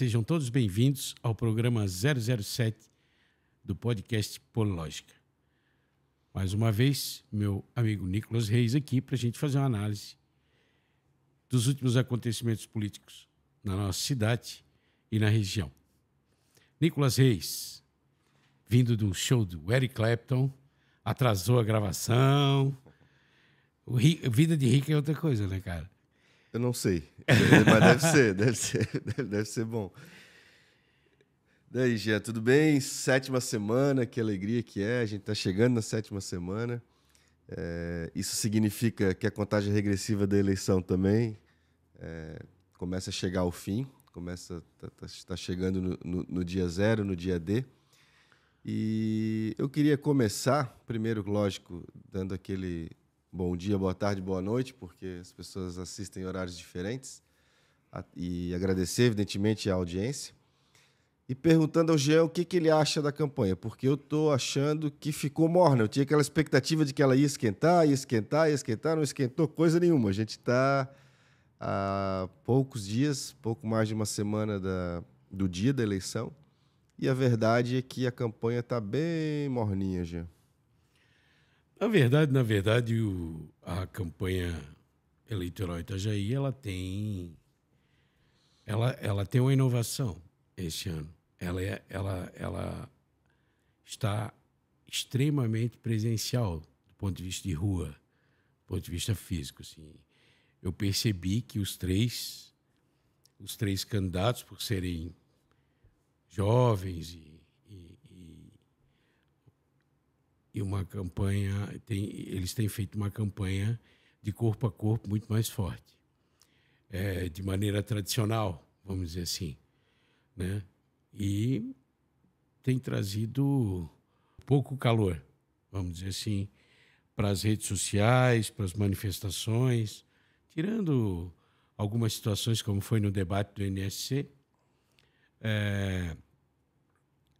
Sejam todos bem-vindos ao programa 007 do podcast Polológica. Mais uma vez, meu amigo Nicolas Reis aqui para a gente fazer uma análise dos últimos acontecimentos políticos na nossa cidade e na região. Nicolas Reis, vindo do show do Eric Clapton, atrasou a gravação. Vida de rico é outra coisa, né, cara? Eu não sei, mas deve ser bom. Daí, Jean, tudo bem? 7ª semana, que alegria que é. A gente está chegando na 7ª semana. Isso significa que a contagem regressiva da eleição também começa a chegar ao fim, está chegando no dia 0, no dia D. E eu queria começar, primeiro, lógico, dando aquele bom dia, boa tarde, boa noite, porque as pessoas assistem em horários diferentes, e agradecer, evidentemente, a audiência. E perguntando ao Jean o que ele acha da campanha, porque eu estou achando que ficou morna. Eu tinha aquela expectativa de que ela ia esquentar, não esquentou coisa nenhuma. A gente está há poucos dias, pouco mais de uma semana do dia da eleição, e a verdade é que a campanha está bem morninha, Jean. Na verdade, a campanha eleitoral Itajaí, ela tem uma inovação este ano. Ela está extremamente presencial do ponto de vista de rua, do ponto de vista físico. Assim. Eu percebi que os três candidatos, por serem jovens e uma campanha, eles têm feito uma campanha de corpo a corpo muito mais forte, de maneira tradicional, vamos dizer assim, né? E tem trazido pouco calor, vamos dizer assim, para as redes sociais, para as manifestações, tirando algumas situações como foi no debate do NSC,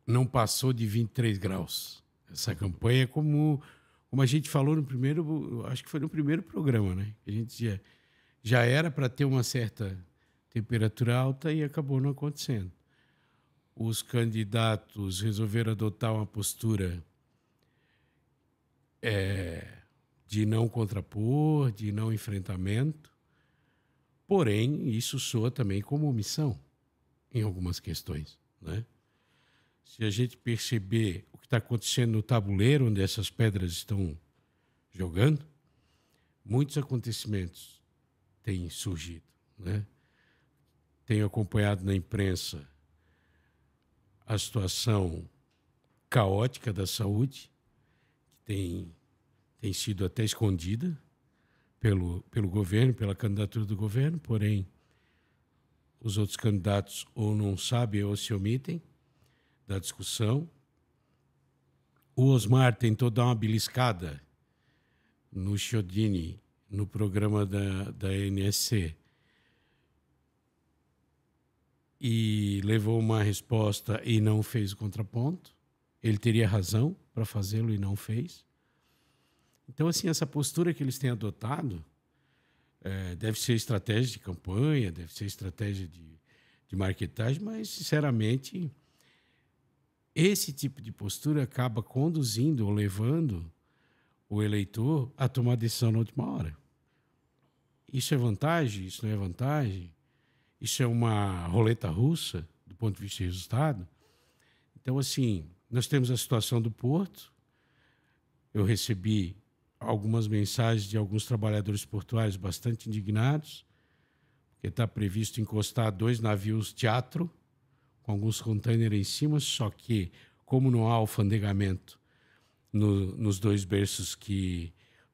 não passou de 23 graus. Essa campanha, como a gente falou no primeiro, acho que foi no primeiro programa, né? A gente dizia, já era para ter uma certa temperatura alta e acabou não acontecendo. Os candidatos resolveram adotar uma postura de não contrapor, de não enfrentamento, porém, isso soa também como omissão em algumas questões, né? Se a gente perceber o que está acontecendo no tabuleiro onde essas pedras estão jogando, muitos acontecimentos têm surgido, né? Tenho acompanhado na imprensa a situação caótica da saúde, que tem sido até escondida pelo governo, pela candidatura do governo, porém os outros candidatos ou não sabem ou se omitem da discussão. O Osmar tentou dar uma beliscada no Chiodini, no programa da NSC, e levou uma resposta e não fez o contraponto. Ele teria razão para fazê-lo e não fez. Então, assim, essa postura que eles têm adotado deve ser estratégia de campanha, deve ser estratégia de marketagem, mas, sinceramente, esse tipo de postura acaba conduzindo ou levando o eleitor a tomar decisão na última hora. Isso é vantagem? Isso não é vantagem? Isso é uma roleta russa do ponto de vista de resultado? Então, assim, nós temos a situação do Porto. Eu recebi algumas mensagens de alguns trabalhadores portuários bastante indignados, porque está previsto encostar 2 navios teatro com alguns containers em cima, só que, como não há alfandegamento nos 2 berços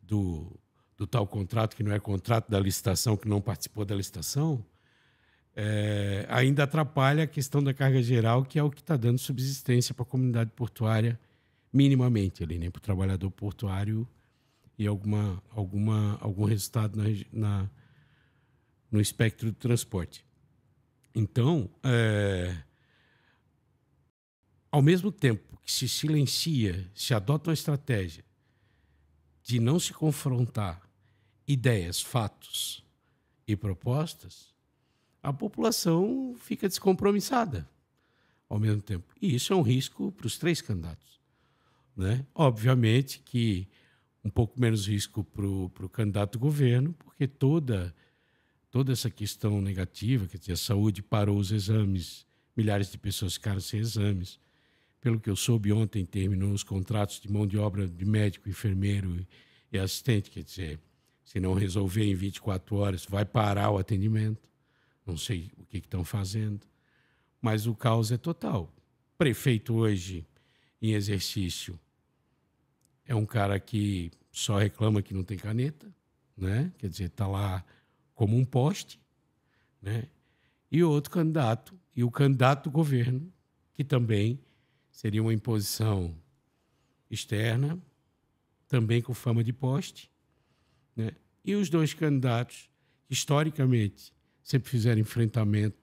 do tal contrato, que não é contrato da licitação, que não participou da licitação, ainda atrapalha a questão da carga geral, que é o que está dando subsistência para a comunidade portuária, minimamente, ali, né, para o trabalhador portuário e algum resultado no espectro do transporte. Então, ao mesmo tempo que se silencia, se adota uma estratégia de não se confrontar ideias, fatos e propostas, a população fica descompromissada ao mesmo tempo. E isso é um risco para os 3 candidatos, né? Obviamente que um pouco menos risco para o candidato do governo, porque toda essa questão negativa, quer dizer, a saúde parou os exames, milhares de pessoas ficaram sem exames. Pelo que eu soube ontem, terminou os contratos de mão de obra de médico, enfermeiro e assistente, quer dizer, se não resolver em 24 horas, vai parar o atendimento. Não sei o que estão fazendo, mas o caos é total. Prefeito hoje, em exercício, é um cara que só reclama que não tem caneta, né? Quer dizer, está lá como um poste, né? E outro candidato, e o candidato do governo, que também seria uma imposição externa, também com fama de poste, né? E os 2 candidatos, historicamente, sempre fizeram enfrentamento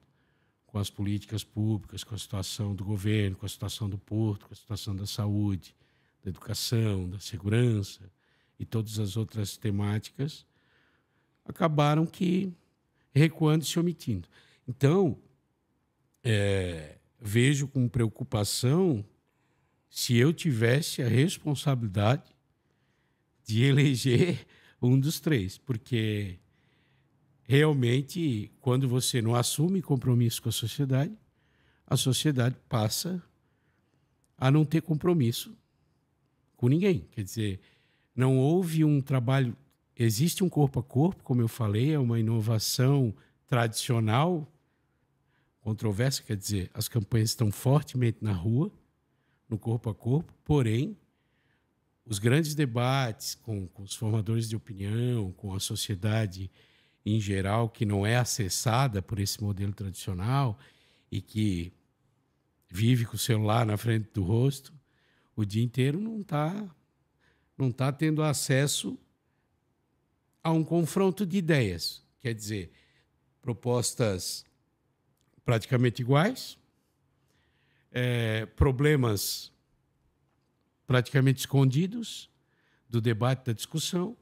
com as políticas públicas, com a situação do governo, com a situação do porto, com a situação da saúde, da educação, da segurança e todas as outras temáticas, acabaram que recuando e se omitindo. Então, vejo com preocupação se eu tivesse a responsabilidade de eleger um dos 3, porque realmente, quando você não assume compromisso com a sociedade passa a não ter compromisso com ninguém. Quer dizer, não houve um trabalho... Existe um corpo a corpo, como eu falei, é uma inovação tradicional, controversa, quer dizer, as campanhas estão fortemente na rua, no corpo a corpo, porém, os grandes debates com os formadores de opinião, com a sociedade em geral, que não é acessada por esse modelo tradicional e que vive com o celular na frente do rosto o dia inteiro, não tá tendo acesso a um confronto de ideias. Quer dizer, propostas praticamente iguais, problemas praticamente escondidos do debate, da discussão,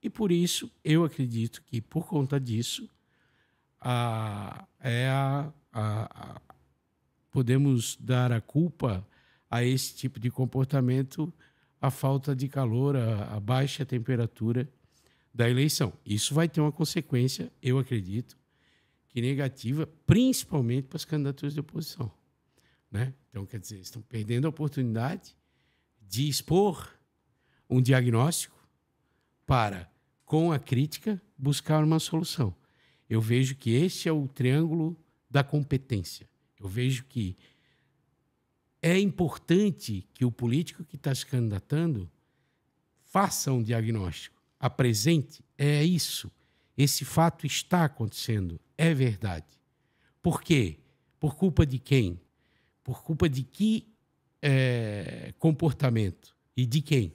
e por isso eu acredito que, por conta disso, podemos dar a culpa a esse tipo de comportamento, a falta de calor, a baixa temperatura da eleição. Isso vai ter uma consequência, eu acredito, que negativa, principalmente para as candidaturas de oposição, né? Então, quer dizer, estão perdendo a oportunidade de expor um diagnóstico para, com a crítica, buscar uma solução. Eu vejo que este é o triângulo da competência. Eu vejo que é importante que o político que está se candidatando faça um diagnóstico, apresente, é isso, esse fato está acontecendo, é verdade. Por quê? Por culpa de quem? Por culpa de que comportamento e de quem,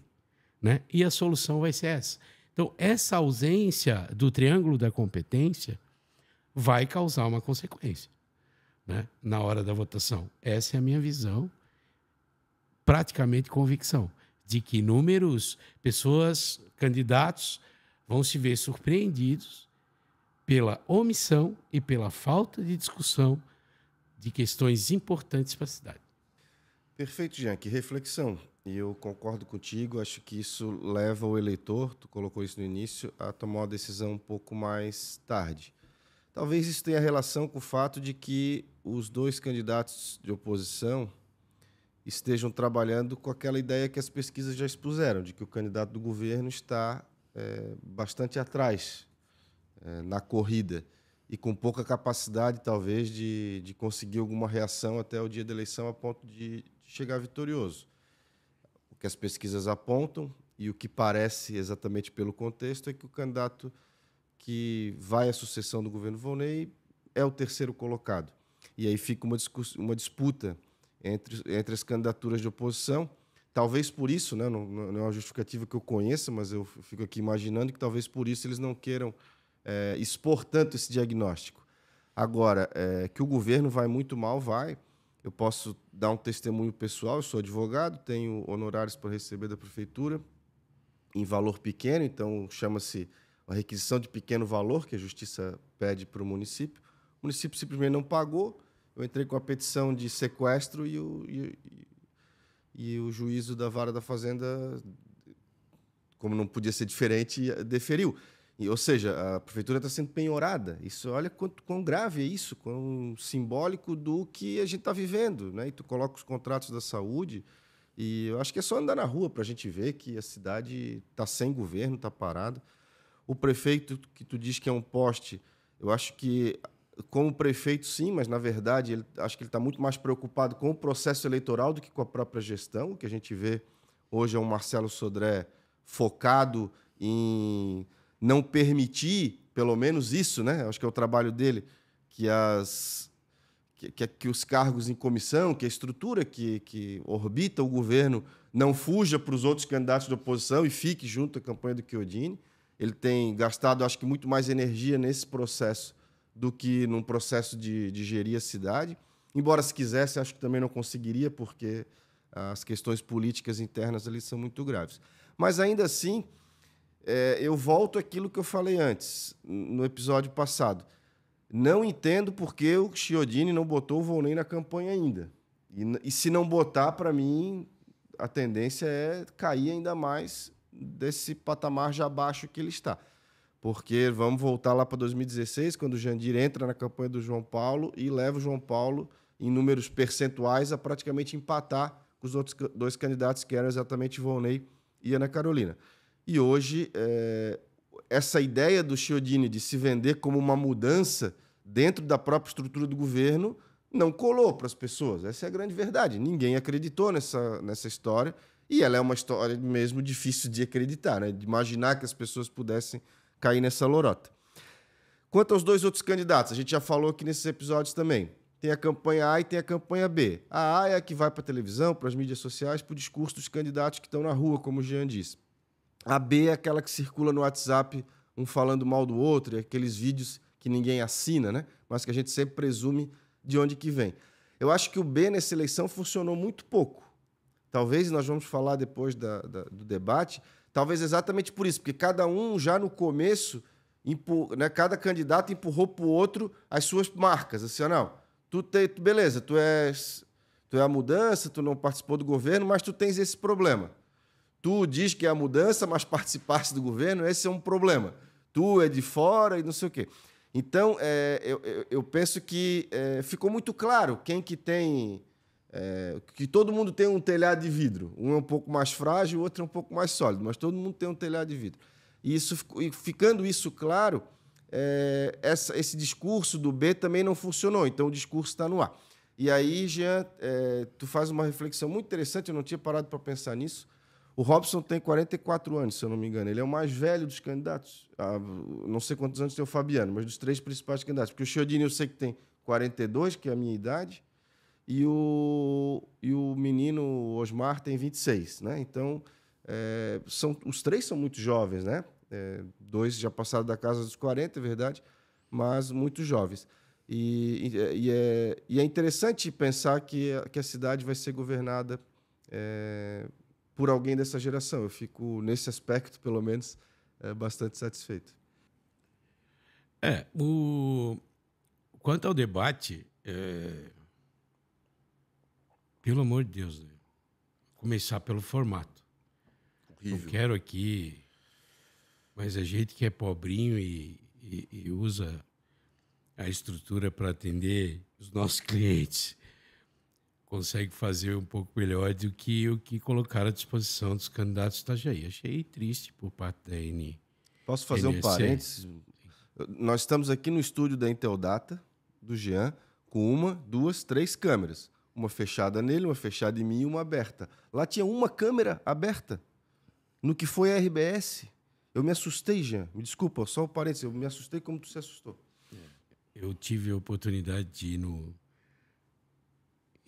né? E a solução vai ser essa. Então, essa ausência do triângulo da competência vai causar uma consequência, né, na hora da votação. Essa é a minha visão, praticamente convicção, de que inúmeros pessoas, candidatos, vão se ver surpreendidos pela omissão e pela falta de discussão de questões importantes para a cidade. Perfeito, Jean, que reflexão. E eu concordo contigo, acho que isso leva o eleitor, tu colocou isso no início, a tomar uma decisão um pouco mais tarde. Talvez isso tenha relação com o fato de que os 2 candidatos de oposição estejam trabalhando com aquela ideia que as pesquisas já expuseram, de que o candidato do governo está bastante atrás na corrida e com pouca capacidade, talvez, de conseguir alguma reação até o dia da eleição a ponto de chegar vitorioso. O que as pesquisas apontam e o que parece, exatamente pelo contexto, é que o candidato que vai à sucessão do governo Volney é o 3º colocado. E aí fica uma disputa entre as candidaturas de oposição. Talvez por isso, né, não é uma justificativa que eu conheça, mas eu fico aqui imaginando que talvez por isso eles não queiram expor tanto esse diagnóstico. Agora, que o governo vai muito mal, vai. Eu posso dar um testemunho pessoal, eu sou advogado, tenho honorários para receber da prefeitura em valor pequeno, então chama-se uma requisição de pequeno valor que a justiça pede para o município. o município simplesmente não pagou, eu entrei com a petição de sequestro e o juízo da Vara da Fazenda, como não podia ser diferente, deferiu. Ou seja, a prefeitura está sendo penhorada. Isso, olha quão grave é isso, quão simbólico do que a gente está vivendo, né? E tu coloca os contratos da saúde, e eu acho que é só andar na rua para a gente ver que a cidade está sem governo, está parada. O prefeito, que tu diz que é um poste, eu acho que, como prefeito, sim, mas, na verdade, acho que ele está muito mais preocupado com o processo eleitoral do que com a própria gestão. O que a gente vê hoje é um Marcelo Sodré focado em não permitir, pelo menos isso, né? Acho que é o trabalho dele, que os cargos em comissão, que a estrutura que orbita o governo não fuja para os outros candidatos da oposição e fique junto à campanha do Chiodini. Ele tem gastado, acho que, muito mais energia nesse processo do que num processo de gerir a cidade. Embora, se quisesse, acho que também não conseguiria, porque as questões políticas internas ali são muito graves. Mas, ainda assim, eu volto àquilo que eu falei antes, no episódio passado. Não entendo por que o Chiodini não botou o Volney na campanha ainda. E se não botar, para mim, a tendência é cair ainda mais desse patamar já baixo que ele está. Porque vamos voltar lá para 2016, quando o Jandir entra na campanha do João Paulo e leva o João Paulo, em números percentuais, a praticamente empatar com os outros dois candidatos, que eram exatamente Volney e Ana Carolina. E hoje, essa ideia do Chiodini de se vender como uma mudança dentro da própria estrutura do governo não colou para as pessoas. Essa é a grande verdade. Ninguém acreditou nessa história, e ela é uma história mesmo difícil de acreditar, né? De imaginar que as pessoas pudessem cair nessa lorota. Quanto aos dois outros candidatos, a gente já falou aqui nesses episódios também. Tem a campanha A e tem a campanha B. A A é a que vai para a televisão, para as mídias sociais, para o discurso dos candidatos que estão na rua, como o Jean disse. A B é aquela que circula no WhatsApp, um falando mal do outro, aqueles vídeos que ninguém assina, né? Mas que a gente sempre presume de onde que vem. Eu acho que o B nessa eleição funcionou muito pouco. Talvez, nós vamos falar depois do debate, talvez exatamente por isso, porque cada um já no começo, né, cada candidato empurrou para o outro as suas marcas. Assim, não, beleza, tu é a mudança, tu não participou do governo, mas tu tens esse problema. Tu diz que é a mudança, mas participaste do governo, esse é um problema. Tu é de fora e não sei o quê. Então, eu penso que ficou muito claro quem que tem... que todo mundo tem um telhado de vidro. Um é um pouco mais frágil, o outro é um pouco mais sólido, mas todo mundo tem um telhado de vidro. E ficando isso claro, esse discurso do B também não funcionou, então o discurso está no A. E aí, Jean, tu faz uma reflexão muito interessante, eu não tinha parado para pensar nisso. O Robson tem 44 anos, se eu não me engano. Ele é o mais velho dos candidatos. Não sei quantos anos tem o Fabiano, mas dos três principais candidatos. Porque o Chiodini eu sei que tem 42, que é a minha idade, e o menino Osmar tem 26, né? Então, os três são muito jovens, né? Dois já passaram da casa dos 40, é verdade, mas muito jovens. E é interessante pensar que a cidade vai ser governada por alguém dessa geração. Eu fico, nesse aspecto, pelo menos, bastante satisfeito. Quanto ao debate, pelo amor de Deus, né? Começar pelo formato. Horrível. Não quero aqui, mas a gente que é pobrinho e usa a estrutura para atender os nossos clientes consegue fazer um pouco melhor do que o que colocaram à disposição dos candidatos Itajaí. Achei triste por parte da NSC. Posso fazer um parênteses? Nós estamos aqui no estúdio da Inteldata, do Jean, com 1, 2, 3 câmeras. Uma fechada nele, uma fechada em mim e uma aberta. Lá tinha uma câmera aberta. No que foi a RBS. Eu me assustei, Jean. Me desculpa, só um parênteses. Eu me assustei como tu se assustou. Eu tive a oportunidade de ir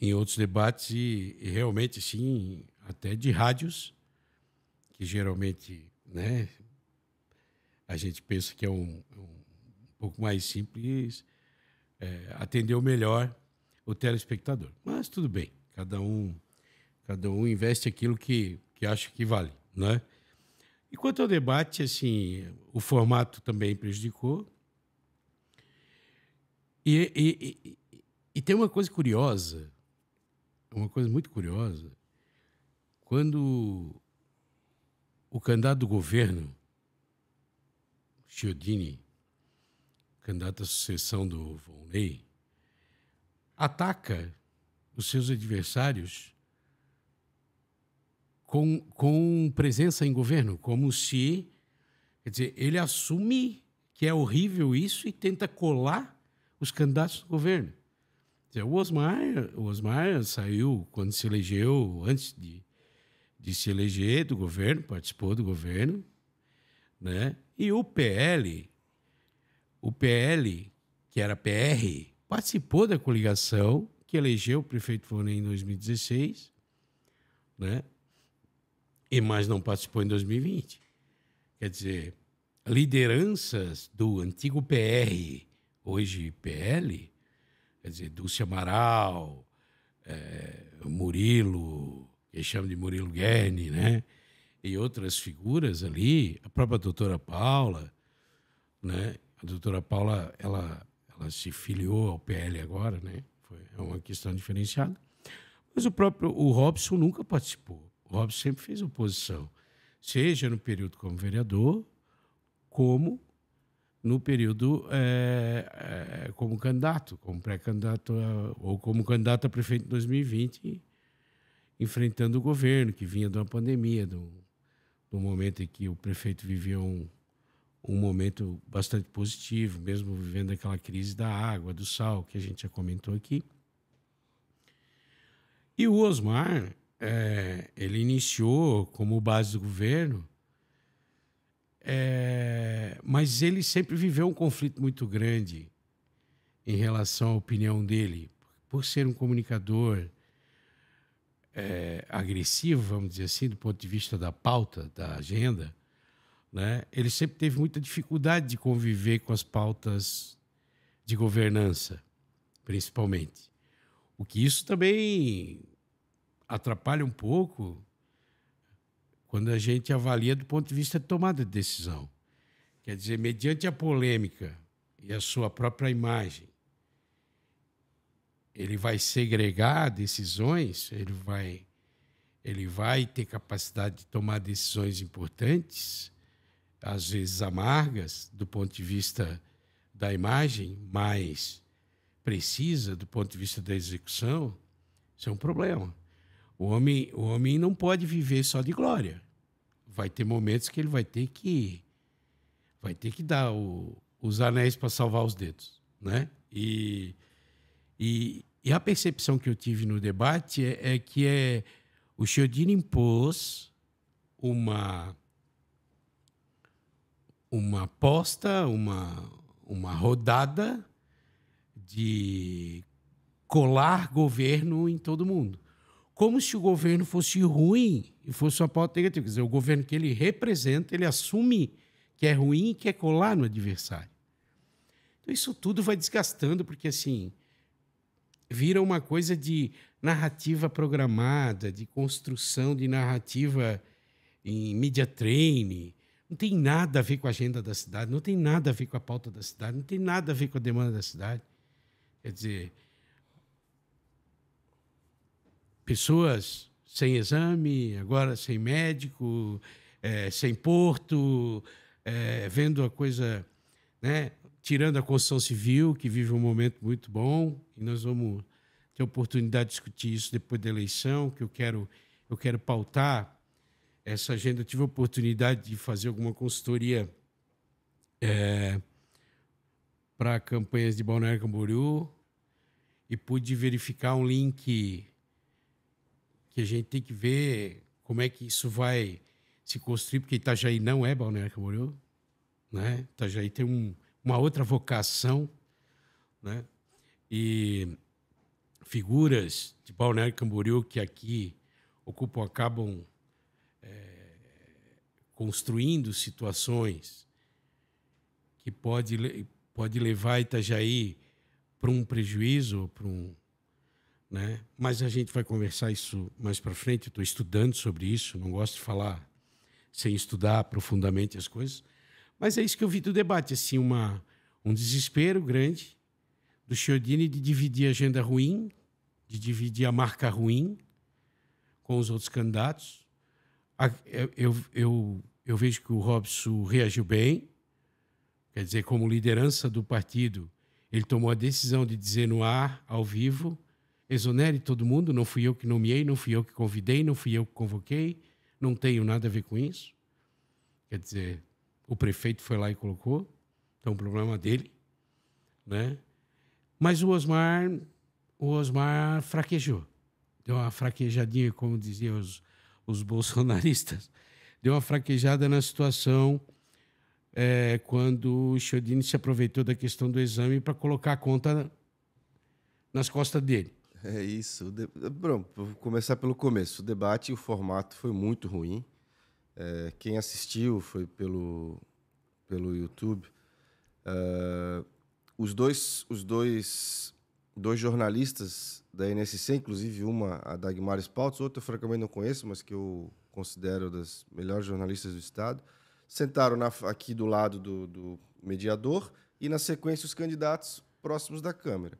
em outros debates e realmente, assim, até de rádios, que geralmente, né, a gente pensa que é um pouco mais simples, atendeu melhor o telespectador. Mas tudo bem, cada um investe aquilo que acha que vale, né? E quanto ao debate, assim, o formato também prejudicou. E tem uma coisa curiosa, uma coisa muito curiosa, quando o candidato do governo, Chiodini, candidato à sucessão do Volney, ataca os seus adversários com presença em governo, como se, quer dizer, ele assume que é horrível isso e tenta colar os candidatos do governo. Quer dizer, o Osmar saiu quando se elegeu, antes de se eleger do governo, participou do governo, né? E o PL, que era PR, participou da coligação que elegeu o prefeito Volney em 2016, né? Mas não participou em 2020. Quer dizer, lideranças do antigo PR, hoje PL, quer dizer, Dulce Amaral, Murilo, que chama de Murilo Guerni, né? E outras figuras ali, a própria doutora Paula, né? A doutora Paula, ela se filiou ao PL agora, né? É uma questão diferenciada. Mas o Robson nunca participou. O Robson sempre fez oposição, seja no período como vereador, como no período como candidato, como pré-candidato ou como candidato a prefeito em 2020, enfrentando o governo, que vinha de uma pandemia, do momento em que o prefeito vivia um momento bastante positivo, mesmo vivendo aquela crise da água, do sal, que a gente já comentou aqui. E o Osmar, ele iniciou como base do governo, mas ele sempre viveu um conflito muito grande em relação à opinião dele, por ser um comunicador agressivo, vamos dizer assim, do ponto de vista da pauta, da agenda, né? Ele sempre teve muita dificuldade de conviver com as pautas de governança, principalmente. O que isso também atrapalha um pouco quando a gente avalia do ponto de vista de tomada de decisão. Quer dizer, mediante a polêmica e a sua própria imagem, ele vai segregar decisões, ele vai ter capacidade de tomar decisões importantes, às vezes amargas, do ponto de vista da imagem, mas precisa do ponto de vista da execução. Isso é um problema. O homem não pode viver só de glória. Vai ter momentos que ele vai ter que dar os anéis para salvar os dedos, né? E a percepção que eu tive no debate é que o Chiodini impôs uma aposta, uma rodada de colar governo em todo mundo. Como se o governo fosse ruim e fosse uma pauta negativa. Quer dizer, o governo que ele representa, ele assume que é ruim e quer colar no adversário. Então, isso tudo vai desgastando, porque, assim, vira uma coisa de narrativa programada, de construção de narrativa em media training. Não tem nada a ver com a agenda da cidade, não tem nada a ver com a pauta da cidade, não tem nada a ver com a demanda da cidade. Quer dizer, pessoas sem exame, agora sem médico, sem porto, vendo a coisa, né, tirando a construção civil, que vive um momento muito bom, e nós vamos ter oportunidade de discutir isso depois da eleição, que eu quero pautar essa agenda. Eu tive a oportunidade de fazer alguma consultoria para campanhas de Balneário Camboriú e pude verificar um link que a gente tem que ver como é que isso vai se construir, porque Itajaí não é Balneário Camboriú, né? Itajaí tem uma outra vocação, né? E figuras de Balneário Camboriú que aqui acabam construindo situações que pode levar Itajaí para um prejuízo, né? Mas a gente vai conversar isso mais para frente. Eu estou estudando sobre isso, não gosto de falar sem estudar profundamente as coisas. Mas é isso que eu vi do debate, assim, um desespero grande do Chiodini de dividir a agenda ruim, de dividir a marca ruim com os outros candidatos. Eu vejo que o Robson reagiu bem, quer dizer, como liderança do partido, ele tomou a decisão de dizer no ar, ao vivo, exonere todo mundo, não fui eu que nomeei, não fui eu que convidei, não fui eu que convoquei, não tenho nada a ver com isso. Quer dizer, o prefeito foi lá e colocou, então o problema dele, né? Mas o Osmar fraquejou, deu uma fraquejadinha, como diziam os bolsonaristas, deu uma fraquejada na situação quando o Chiodini se aproveitou da questão do exame para colocar a conta nas costas dele. É isso. Pronto, vou começar pelo começo. O debate e o formato foi muito ruim. Quem assistiu foi pelo YouTube. Os dois jornalistas da NSC, inclusive uma, a Dagmar Spaltz, outra eu francamente não conheço, mas que eu considero das melhores jornalistas do Estado, sentaram aqui do lado do mediador e, na sequência, os candidatos próximos da Câmara.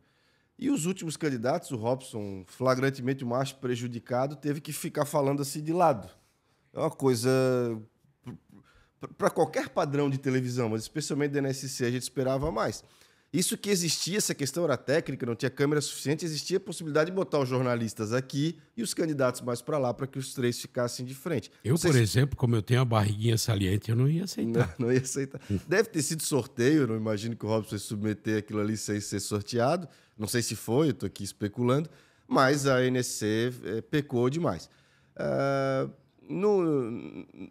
E os últimos candidatos, o Robson, flagrantemente o mais prejudicado, teve que ficar falando assim de lado. É uma coisa... Para qualquer padrão de televisão, mas especialmente da NSC, a gente esperava mais. Isso que existia, essa questão era técnica, não tinha câmera suficiente, existia a possibilidade de botar os jornalistas aqui e os candidatos mais para lá, para que os três ficassem de frente. Por exemplo, como eu tenho a barriguinha saliente, eu não ia aceitar. Não ia aceitar. Deve ter sido sorteio, eu não imagino que o Robson ia submeter aquilo ali sem ser sorteado. Não sei se foi, eu estou aqui especulando, mas a NSC pecou demais.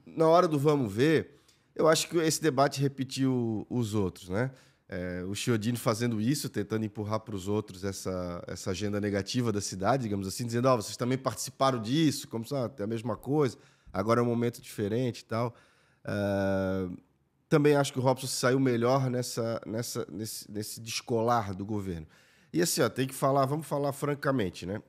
Na hora do vamos ver, eu acho que esse debate repetiu os outros, né? O Chiodini fazendo isso, tentando empurrar para os outros essa agenda negativa da cidade, digamos assim, dizendo, vocês também participaram disso, como se é a mesma coisa, agora é um momento diferente e tal. Também acho que o Robson saiu melhor nesse descolar do governo. E assim, tem que falar, vamos falar francamente, né?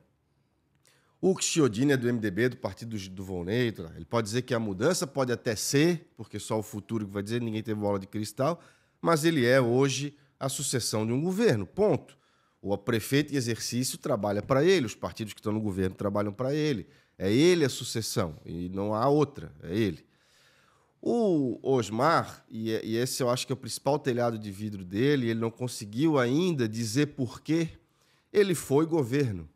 O Chiodini é do MDB, do partido do Volney, ele pode dizer que a mudança pode até ser, porque só o futuro que vai dizer, ninguém tem bola de cristal, mas ele é hoje a sucessão de um governo, ponto. O prefeito em exercício trabalha para ele, os partidos que estão no governo trabalham para ele. É ele a sucessão, e não há outra, é ele. O Osmar, e esse eu acho que é o principal telhado de vidro dele, ele não conseguiu ainda dizer por quê ele foi governo.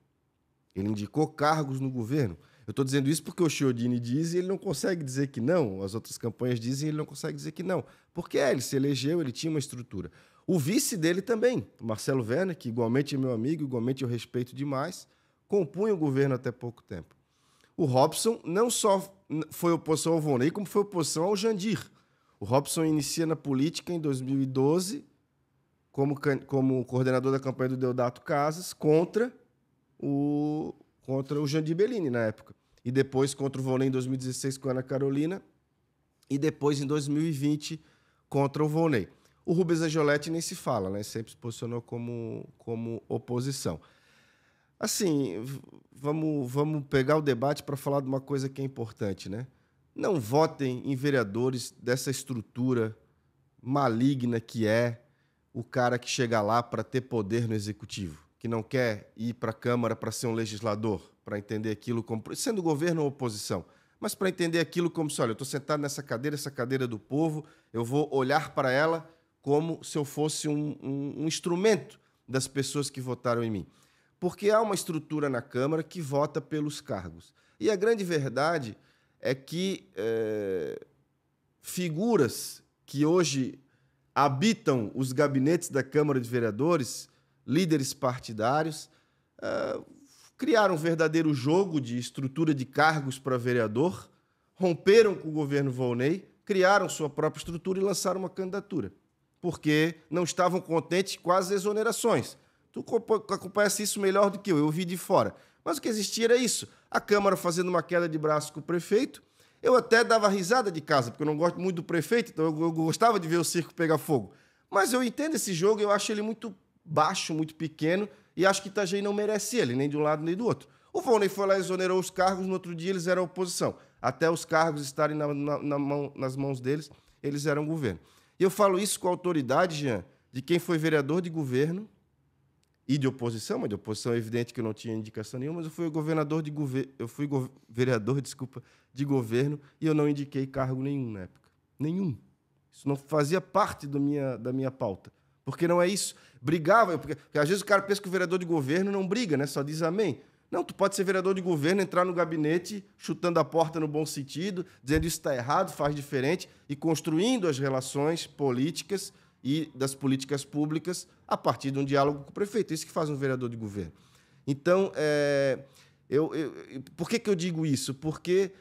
Ele indicou cargos no governo. Eu estou dizendo isso porque o Chiodini diz e ele não consegue dizer que não. As outras campanhas dizem e ele não consegue dizer que não. Porque ele se elegeu, ele tinha uma estrutura. O vice dele também, o Marcelo Werner, que igualmente é meu amigo, igualmente eu respeito demais, compunha o governo até pouco tempo. O Robson não só foi oposição ao Volney, como foi oposição ao Jandir. O Robson inicia na política em 2012 como coordenador da campanha do Deodato Casas contra o Jandir Bellini, na época. E depois contra o Volney em 2016 com a Ana Carolina. E depois, em 2020, contra o Volney. O Rubens Angioletti nem se fala, né? Sempre se posicionou como oposição. Assim, vamos pegar o debate para falar de uma coisa que é importante, né? Não votem em vereadores dessa estrutura maligna que é o cara que chega lá para ter poder no executivo, que não quer ir para a Câmara para ser um legislador, para entender aquilo como... sendo governo ou oposição, mas para entender aquilo como se, olha, eu estou sentado nessa cadeira, essa cadeira do povo, eu vou olhar para ela como se eu fosse um instrumento das pessoas que votaram em mim. Porque há uma estrutura na Câmara que vota pelos cargos. E a grande verdade é que figuras que hoje habitam os gabinetes da Câmara de Vereadores, líderes partidários, criaram um verdadeiro jogo de estrutura de cargos para vereador, romperam com o governo Volney, criaram sua própria estrutura e lançaram uma candidatura, porque não estavam contentes com as exonerações. Tu acompanhasse isso melhor do que eu vi de fora. Mas o que existia era isso. A Câmara fazendo uma queda de braço com o prefeito. Eu até dava risada de casa, porque eu não gosto muito do prefeito, então eu gostava de ver o circo pegar fogo. Mas eu entendo esse jogo, eu acho ele muito baixo, muito pequeno, e acho que Itajaí não merece ele, nem de um lado nem do outro. O Volney foi lá e exonerou os cargos, no outro dia eles eram oposição. Até os cargos estarem nas mãos deles, eles eram governo. E eu falo isso com a autoridade, Jean, de quem foi vereador de governo, e de oposição, mas de oposição é evidente que eu não tinha indicação nenhuma, mas eu fui vereador, de governo e eu não indiquei cargo nenhum na época. Nenhum. Isso não fazia parte da minha pauta. Porque não é isso. Brigava, porque às vezes o cara pensa que o vereador de governo não briga, né? Só diz amém. Não, tu pode ser vereador de governo, entrar no gabinete, chutando a porta no bom sentido, dizendo isso está errado, faz diferente, e construindo as relações políticas e das políticas públicas a partir de um diálogo com o prefeito. Isso que faz um vereador de governo. Então, por que eu digo isso? Porque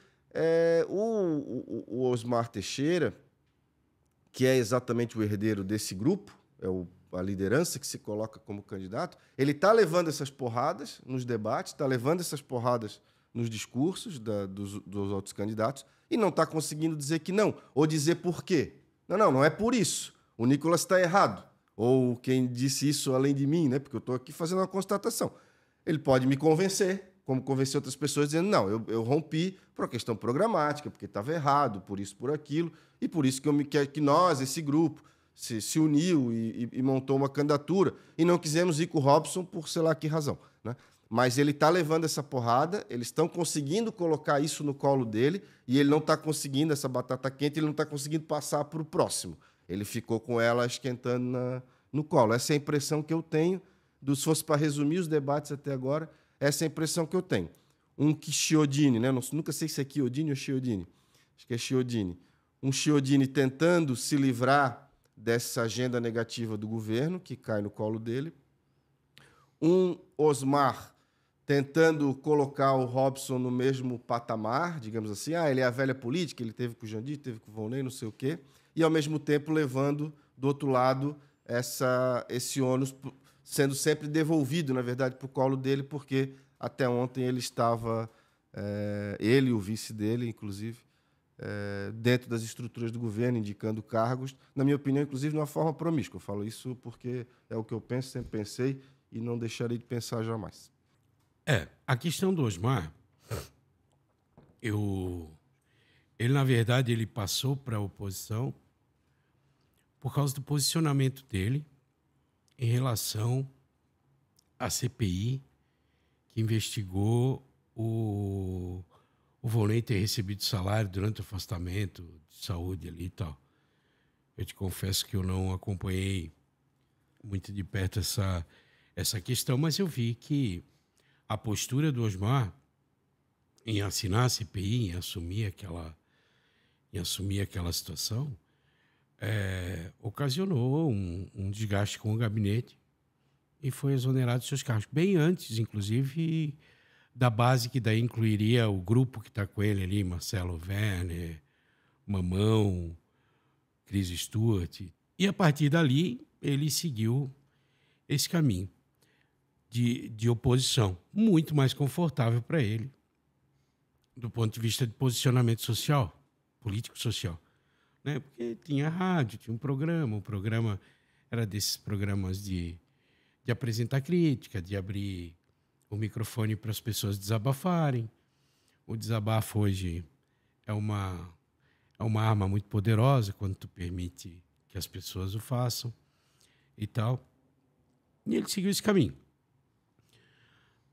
o Osmar Teixeira, que é exatamente o herdeiro desse grupo, a liderança que se coloca como candidato, ele está levando essas porradas nos debates, está levando essas porradas nos discursos dos outros candidatos e não está conseguindo dizer que não, ou dizer por quê. Não é por isso. O Nicolas está errado. Ou quem disse isso além de mim, né? Porque eu estou aqui fazendo uma constatação. Ele pode me convencer, como convencer outras pessoas, dizendo, não, eu rompi por uma questão programática, porque estava errado, por isso, por aquilo, e por isso que nós, esse grupo, se uniu e montou uma candidatura, e não quisemos ir com o Robson por sei lá que razão, né? Mas ele está levando essa porrada, eles estão conseguindo colocar isso no colo dele, e ele não está conseguindo, essa batata quente, ele não está conseguindo passar para o próximo. Ele ficou com ela esquentando no colo. Essa é a impressão que eu tenho, se fosse para resumir os debates até agora, essa é a impressão que eu tenho. Um Chiodini, né? Nunca sei se é Chiodini ou Chiodini. Acho que é Chiodini. Um Chiodini tentando se livrar dessa agenda negativa do governo, que cai no colo dele. Um Osmar tentando colocar o Robson no mesmo patamar, digamos assim. Ele é a velha política, ele teve com o Jandir, teve com o Volney, não sei o quê. E, ao mesmo tempo, levando, do outro lado, esse ônus sendo sempre devolvido, na verdade, para o colo dele, porque até ontem ele estava, ele e o vice dele, inclusive, dentro das estruturas do governo, indicando cargos, na minha opinião, inclusive, de uma forma promíscua. Eu falo isso porque é o que eu penso, sempre pensei, e não deixarei de pensar jamais. A questão do Osmar, ele, na verdade, ele passou para a oposição por causa do posicionamento dele em relação à CPI que investigou o Volney ter recebido salário durante o afastamento de saúde ali e tal. Eu te confesso que eu não acompanhei muito de perto essa questão, mas eu vi que a postura do Osmar em assinar a CPI, em assumir aquela situação, ocasionou um desgaste com o gabinete e foi exonerado de seus cargos. Bem antes, inclusive, da base que daí incluiria o grupo que está com ele ali, Marcelo Werner, Mamão, Chris Stewart. E, a partir dali, ele seguiu esse caminho de oposição, muito mais confortável para ele, do ponto de vista de posicionamento social, político-social. Né? Porque tinha rádio, tinha um programa, o programa era desses programas de apresentar crítica, de abrir o microfone para as pessoas desabafarem. O desabafo hoje é uma arma muito poderosa quando tu permite que as pessoas o façam e tal. E ele seguiu esse caminho.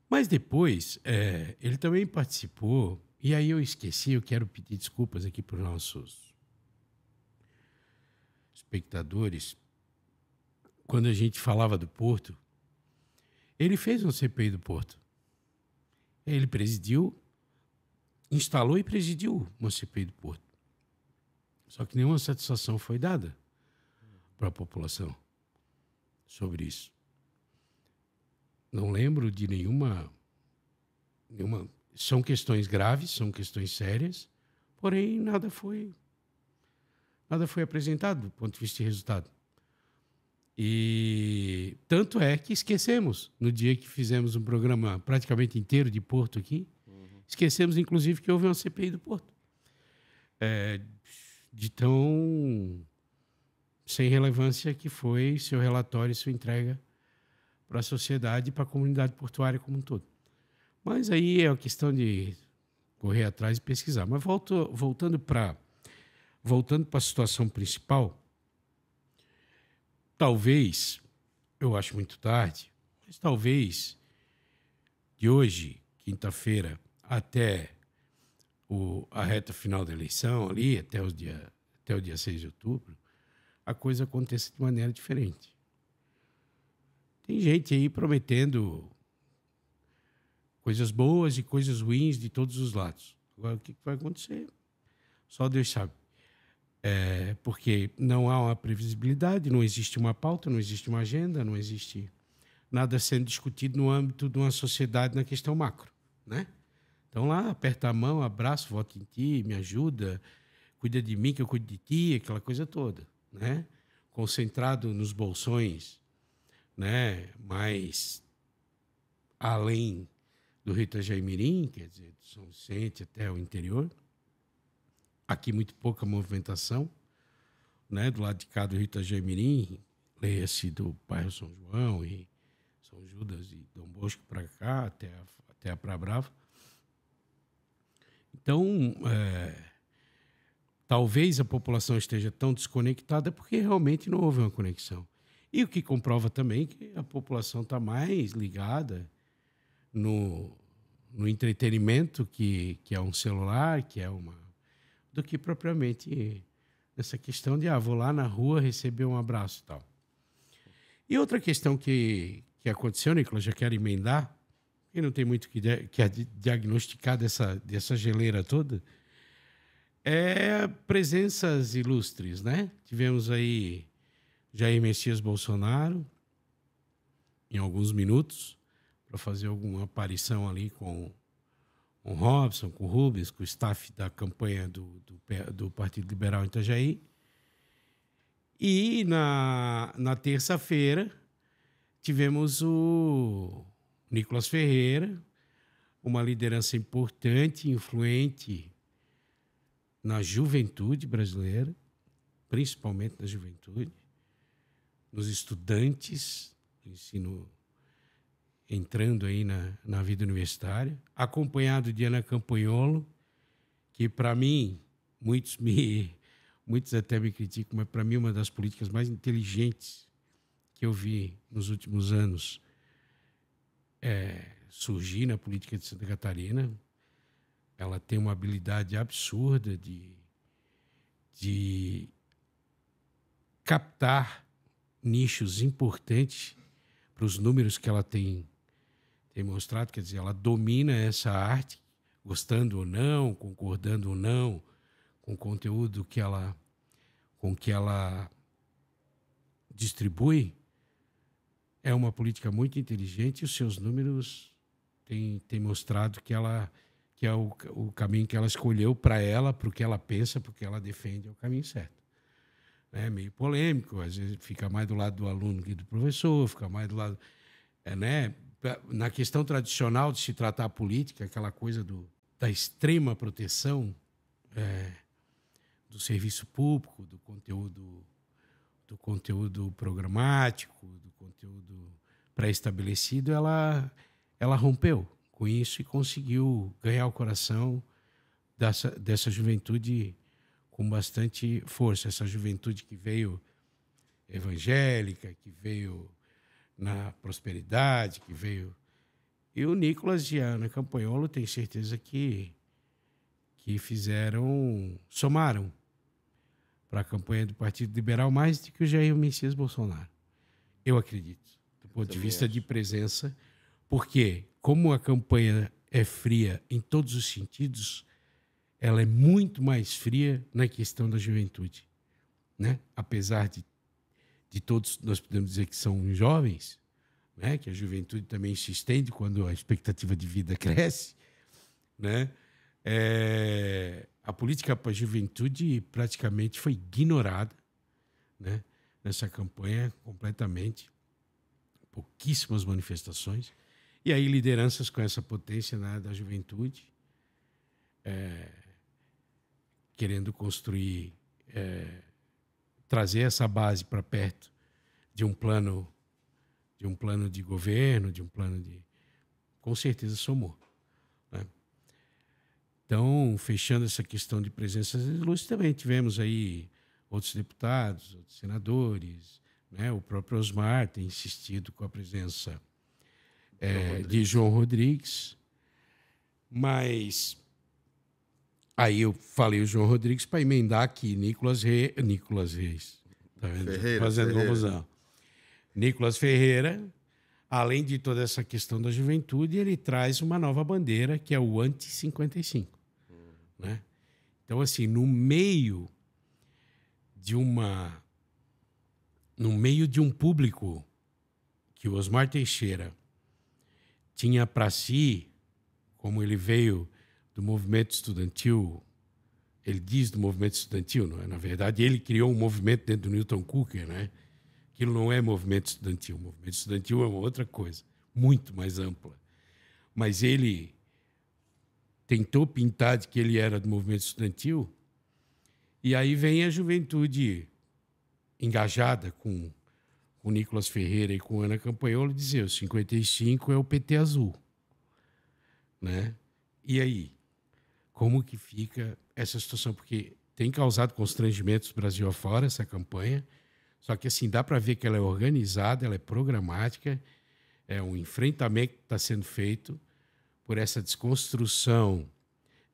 Mas depois, ele também participou, e aí eu esqueci, eu quero pedir desculpas aqui para os nossos espectadores. Quando a gente falava do Porto, ele fez um CPI do Porto. Ele presidiu, instalou e presidiu uma CPI do Porto. Só que nenhuma satisfação foi dada para a população sobre isso. Não lembro de nenhuma. São questões graves, são questões sérias, porém nada foi apresentado do ponto de vista de resultado. E tanto é que esquecemos, no dia que fizemos um programa praticamente inteiro de Porto aqui, esquecemos, inclusive, que houve uma CPI do Porto. De tão sem relevância que foi seu relatório e sua entrega para a sociedade e para a comunidade portuária como um todo. Mas aí é uma questão de correr atrás e pesquisar. Mas voltando para a situação principal, talvez, eu acho muito tarde, Mas talvez de hoje, quinta-feira, até a reta final da eleição, ali, até o dia 6 de outubro, a coisa aconteça de maneira diferente. Tem gente aí prometendo coisas boas e coisas ruins de todos os lados. Agora, o que vai acontecer? Só Deus sabe. Porque não há uma previsibilidade, não existe uma pauta, não existe uma agenda, não existe nada sendo discutido no âmbito de uma sociedade na questão macro, né? Então lá, aperta a mão, abraço, voto em ti, me ajuda, cuida de mim que eu cuido de ti, aquela coisa toda, né? Concentrado nos bolsões, né? Mais além do Rio Itajaí-Mirim, quer dizer, do São Vicente até o interior. Aqui muito pouca movimentação, né? Do lado de cá do Rio Itajaí-Mirim, leia-se do bairro São João e São Judas e Dom Bosco para cá, até a Praia Brava. Então, talvez a população esteja tão desconectada porque realmente não houve uma conexão. E o que comprova também que a população está mais ligada no entretenimento, que é um celular, do que propriamente nessa questão de vou lá na rua receber um abraço e tal. E outra questão que aconteceu, Nicolas, já quero emendar, e não tem muito que diagnosticar dessa geleira toda, presenças ilustres, né? Tivemos aí Jair Messias Bolsonaro, em alguns minutos, para fazer alguma aparição ali com o Robson, com o Rubens, com o staff da campanha do Partido Liberal em Itajaí. E na terça-feira tivemos o Nicolas Ferreira, uma liderança importante, influente na juventude brasileira, principalmente na juventude, nos estudantes do ensino entrando aí na vida universitária, acompanhado de Ana Campanholo, que para mim, muitos até me criticam, mas para mim uma das políticas mais inteligentes que eu vi nos últimos anos surgir na política de Santa Catarina. Ela tem uma habilidade absurda de captar nichos importantes para os números que ela tem mostrado. Quer dizer, ela domina essa arte, gostando ou não, concordando ou não com o conteúdo que ela distribui. É uma política muito inteligente e os seus números têm mostrado que é o caminho que ela escolheu para ela, para o que ela pensa, para o que ela defende, é o caminho certo. É meio polêmico, às vezes fica mais do lado do aluno que do professor, fica mais do lado... né? Na questão tradicional de se tratar a política, aquela coisa da extrema proteção do serviço público, do conteúdo programático, do conteúdo pré-estabelecido, ela rompeu com isso e conseguiu ganhar o coração dessa juventude com bastante força. Essa juventude que veio evangélica, que veio na prosperidade, que veio... E o Nicolas e a Ana Campanholo, tenho certeza que somaram para a campanha do Partido Liberal mais do que o Jair Messias Bolsonaro. Eu acredito, do ponto de vista de presença, porque como a campanha é fria em todos os sentidos, ela é muito mais fria na questão da juventude, né? Apesar de todos, nós podemos dizer que são jovens, né? Que a juventude também se estende quando a expectativa de vida cresce, né? A política para a juventude praticamente foi ignorada, né? Nessa campanha completamente, pouquíssimas manifestações. E aí lideranças com essa potência, né, da juventude, querendo construir, trazer essa base para perto de um plano de governo, com certeza somou, né? Então, fechando essa questão de presenças ilustres, também tivemos aí outros deputados, outros senadores, né? O próprio Osmar tem insistido com a presença de João Rodrigues. Mas aí eu falei o João Rodrigues para emendar aqui Nicolas Reis. Tá vendo? Ferreira, Fazendo Ferreira. confusão. Nicolas Ferreira, além de toda essa questão da juventude, ele traz uma nova bandeira, que é o anti-55. Né? Então, assim, no meio de um público que o Osmar Teixeira tinha para si, como ele veio do movimento estudantil, ele diz do movimento estudantil, não é? Na verdade, ele criou um movimento dentro do Newton Cooker, né? Aquilo não é movimento estudantil. O movimento estudantil é uma outra coisa, muito mais ampla. Mas ele tentou pintar de que ele era do movimento estudantil, e aí vem a juventude engajada com Nicolas Ferreira e com Ana Campanholo dizer o 55 é o PT azul. Né? E aí? Como que fica essa situação? Porque tem causado constrangimentos Brasil afora essa campanha, só que assim, dá para ver que ela é organizada, ela é programática, é um enfrentamento que está sendo feito por essa desconstrução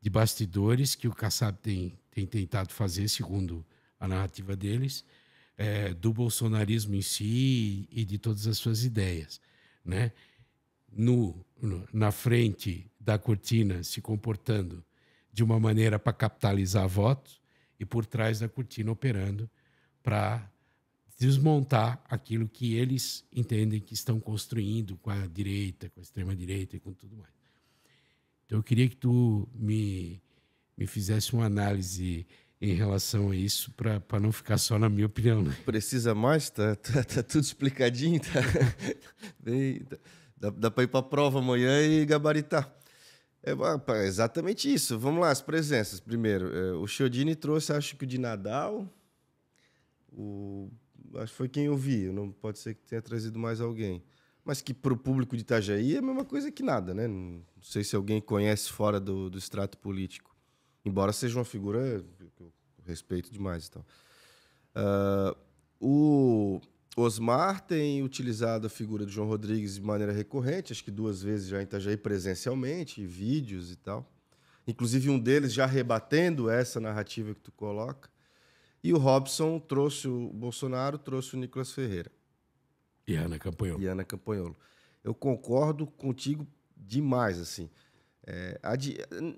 de bastidores que o Kassab tem tentado fazer, segundo a narrativa deles, do bolsonarismo em si e de todas as suas ideias. Né? Na frente da cortina, se comportando de uma maneira para capitalizar votos e por trás da cortina operando para desmontar aquilo que eles entendem que estão construindo com a direita, com a extrema-direita e com tudo mais. Então, eu queria que tu me fizesse uma análise em relação a isso, para não ficar só na minha opinião. Né? Precisa mais? Tá tudo explicadinho? Dá para ir para a prova amanhã e gabaritar. É exatamente isso. Vamos lá, as presenças. Primeiro, o Chiodini trouxe, acho que o de Nadal. Acho que foi quem eu vi. Não pode ser que tenha trazido mais alguém. Mas que para o público de Itajaí é a mesma coisa que nada, né? Não sei se alguém conhece fora do extrato político. Embora seja uma figura que eu respeito demais. Então. O Osmar tem utilizado a figura do João Rodrigues de maneira recorrente, acho que 2 vezes já em Itajaí presencialmente, vídeos e tal. Inclusive um deles já rebatendo essa narrativa que tu coloca. E o Robson trouxe o Bolsonaro, trouxe o Nicolas Ferreira. E Ana Campanholo. Eu concordo contigo demais, assim.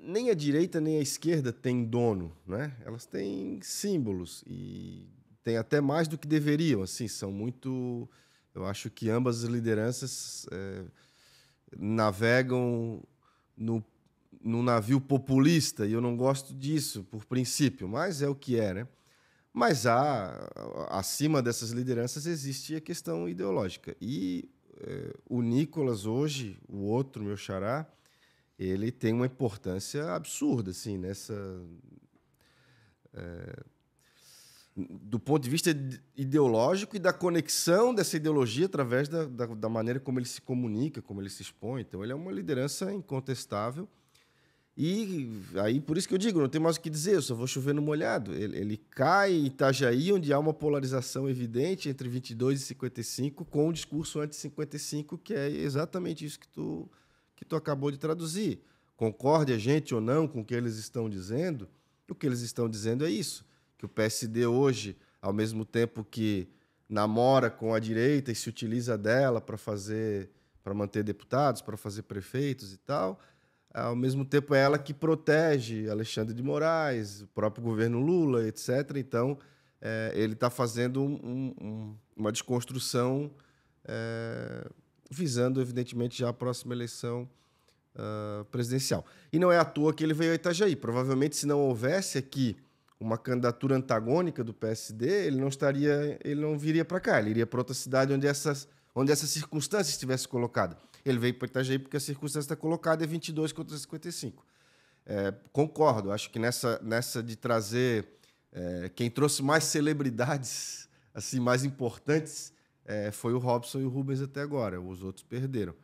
Nem a direita nem a esquerda têm dono, né? Elas têm símbolos e tem até mais do que deveriam, assim, são muito... Eu acho que ambas as lideranças navegam no navio populista, e eu não gosto disso, por princípio, mas é o que é, né? Mas acima dessas lideranças existe a questão ideológica. E o Nicolas hoje, o outro, meu xará, ele tem uma importância absurda, assim, do ponto de vista ideológico e da conexão dessa ideologia através da maneira como ele se comunica, como ele se expõe. Então, ele é uma liderança incontestável. E aí, por isso que eu digo, não tem mais o que dizer, eu só vou chover no molhado. Ele cai em Itajaí, onde há uma polarização evidente entre 22 e 55, com o discurso anti-55, que é exatamente isso que tu acabou de traduzir. Concorde a gente ou não com o que eles estão dizendo, o que eles estão dizendo é isso, que o PSD hoje, ao mesmo tempo que namora com a direita e se utiliza dela para manter deputados, para fazer prefeitos e tal, ao mesmo tempo é ela que protege Alexandre de Moraes, o próprio governo Lula, etc. Então, ele está fazendo uma desconstrução visando, evidentemente, já a próxima eleição presidencial. E não é à toa que ele veio a Itajaí. Provavelmente, se não houvesse aqui uma candidatura antagônica do PSD, ele não viria para cá, ele iria para outra cidade onde essa circunstância estivesse colocada. Ele veio para Itajaí porque a circunstância está colocada é 22 contra 55. Concordo, acho que nessa de trazer... quem trouxe mais celebridades assim, mais importantes foi o Robson e o Rubens até agora. Os outros perderam.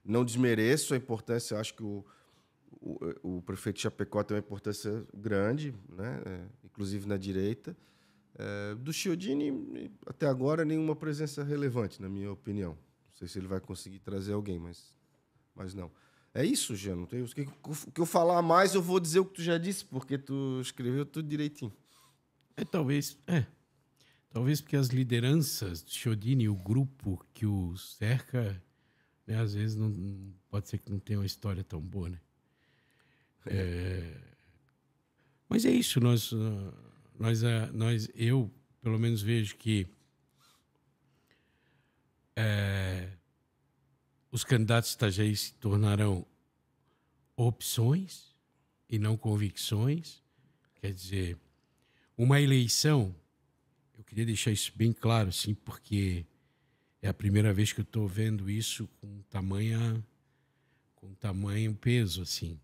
Não desmereço a importância, acho que o prefeito de Chapecó tem uma importância grande, né? Inclusive na direita. Do Chiodini, até agora, nenhuma presença relevante, na minha opinião. sei se ele vai conseguir trazer alguém, mas não. É isso, Jean. Não tem, o que eu falar mais, eu vou dizer o que tu já disse, porque tu escreveu tudo direitinho. Talvez porque as lideranças de Chiodini, o grupo que o cerca, né, às vezes não pode ser que não tenha uma história tão boa, né? Mas é isso, eu pelo menos vejo que os candidatos estagiários se tornarão opções e não convicções. Quer dizer, uma eleição, eu queria deixar isso bem claro, sim, porque é a primeira vez que eu estou vendo isso com tamanho peso, assim.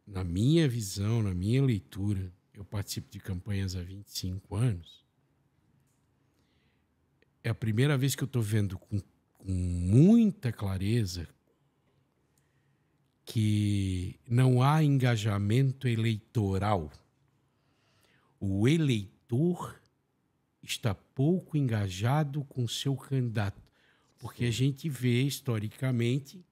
Na minha visão, na minha leitura, eu participo de campanhas há 25 anos, é a primeira vez que eu estou vendo com muita clareza que não há engajamento eleitoral. O eleitor está pouco engajado com seu candidato, porque a gente vê historicamente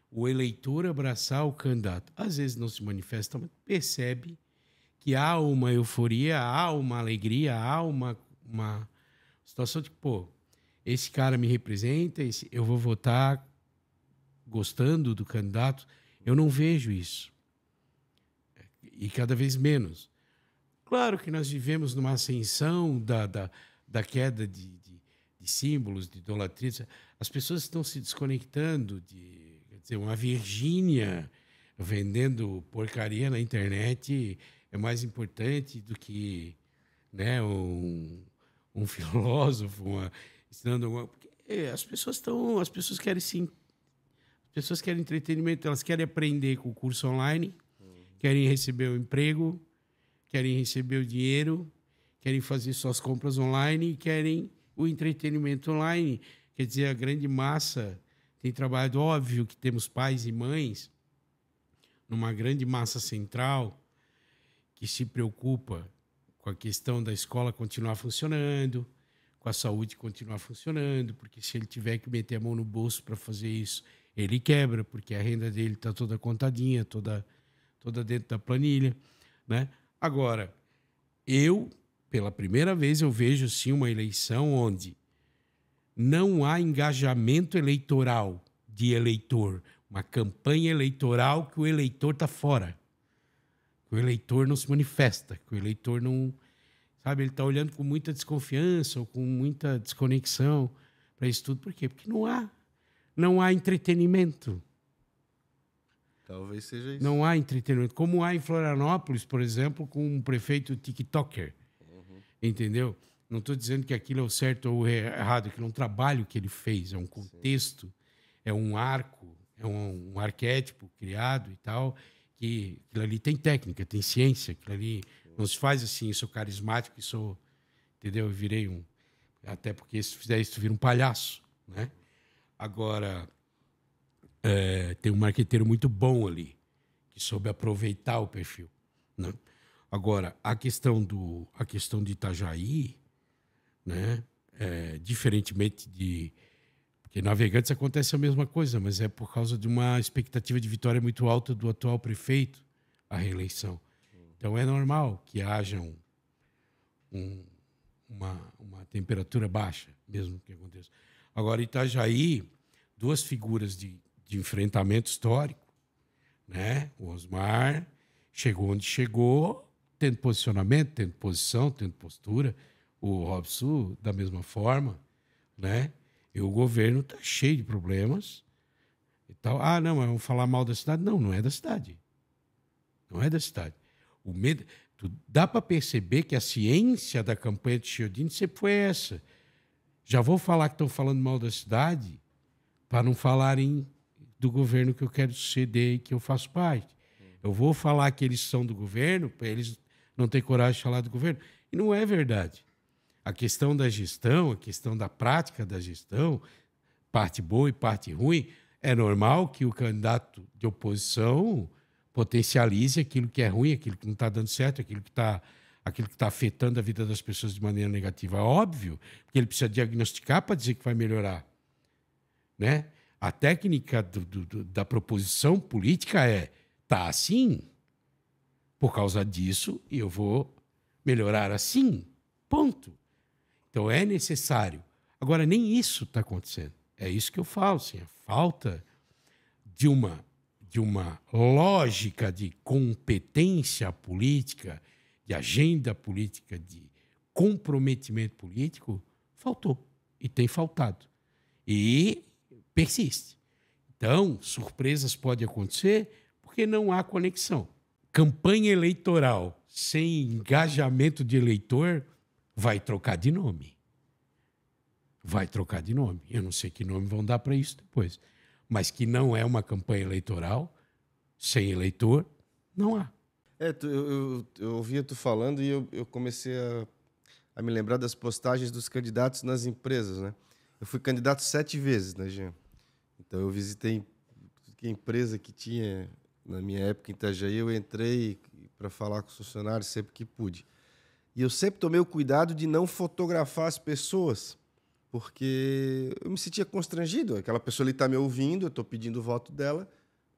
o eleitor abraçar o candidato. Às vezes não se manifesta, mas percebe que há uma euforia, há uma alegria, há uma situação de, esse cara me representa, eu vou votar gostando do candidato. Eu não vejo isso. E cada vez menos. Claro que nós vivemos numa ascensão da queda de símbolos, de idolatria. As pessoas estão se desconectando quer dizer, uma Virgínia vendendo porcaria na internet é mais importante do que, né, um filósofo ensinando alguma... Porque as pessoas querem sim. As pessoas querem entretenimento, elas querem aprender com o curso online, querem receber o emprego, querem receber o dinheiro, querem fazer suas compras online, querem o entretenimento online. Quer dizer, a grande massa tem trabalhado. Óbvio que temos pais e mães numa grande massa central que se preocupa com a questão da escola continuar funcionando, com a saúde continuar funcionando, porque se ele tiver que meter a mão no bolso para fazer isso, ele quebra, porque a renda dele está toda contadinha, toda dentro da planilha, né? Agora, pela primeira vez, eu vejo sim uma eleição onde não há engajamento eleitoral de eleitor, uma campanha eleitoral que o eleitor está fora, que o eleitor não se manifesta, que o eleitor não... Sabe, ele está olhando com muita desconfiança ou com muita desconexão para isso tudo. Por quê? Porque não há entretenimento. Talvez seja isso. Não há entretenimento. Como há em Florianópolis, por exemplo, com um prefeito TikToker. Entendeu? Não estou dizendo que aquilo é o certo ou o errado, aquilo é um trabalho que ele fez, é um contexto, é um arco, é um arquétipo criado e tal, que aquilo ali tem técnica, tem ciência, aquilo ali não se faz assim, sou carismático, entendeu? Eu virei até porque se fizer isso, vira um palhaço, né? Agora, tem um marqueteiro muito bom ali, que soube aproveitar o perfil, né? Agora, a questão de Itajaí, né? Diferentemente de... Porque em Navegantes acontece a mesma coisa, mas é por causa de uma expectativa de vitória muito alta do atual prefeito, a reeleição. Então, é normal que haja uma temperatura baixa, mesmo que aconteça. Agora, Itajaí, duas figuras de enfrentamento histórico, né? O Osmar chegou onde chegou, tendo posicionamento, tendo posição, tendo postura. O Robson, da mesma forma, né? E o governo está cheio de problemas e tal. Ah, não, mas vamos falar mal da cidade? Não, não é da cidade. Não é da cidade. O medo... Dá para perceber que a ciência da campanha de Chiodini sempre foi essa. Já vou falar que estão falando mal da cidade para não falarem do governo que eu quero ceder e que eu faço parte. Eu vou falar que eles são do governo para eles não terem coragem de falar do governo. E não é verdade. A questão da gestão, a questão da prática da gestão, parte boa e parte ruim, é normal que o candidato de oposição potencialize aquilo que é ruim, aquilo que não está dando certo, aquilo que está aquilo que está afetando a vida das pessoas de maneira negativa. Óbvio, porque ele precisa diagnosticar para dizer que vai melhorar. Né? A técnica da proposição política é: tá assim, por causa disso, eu vou melhorar assim. Ponto. Então é necessário. Agora, nem isso está acontecendo. É isso que eu falo, assim, a falta de uma lógica de competência política, de agenda política, de comprometimento político, faltou. E tem faltado. E persiste. Então, surpresas podem acontecer porque não há conexão. Campanha eleitoral sem engajamento de eleitor vai trocar de nome. Vai trocar de nome. Eu não sei que nome vão dar para isso depois. Mas que não é uma campanha eleitoral sem eleitor, não há. Eu ouvia tu falando e eu comecei a me lembrar das postagens dos candidatos nas empresas, né? Eu fui candidato 7 vezes, né, Jean? Então eu visitei que empresa que tinha na minha época em Itajaí, eu entrei para falar com os funcionários sempre que pude. E eu sempre tomei o cuidado de não fotografar as pessoas, porque eu me sentia constrangido. Aquela pessoa ali está me ouvindo, eu estou pedindo o voto dela,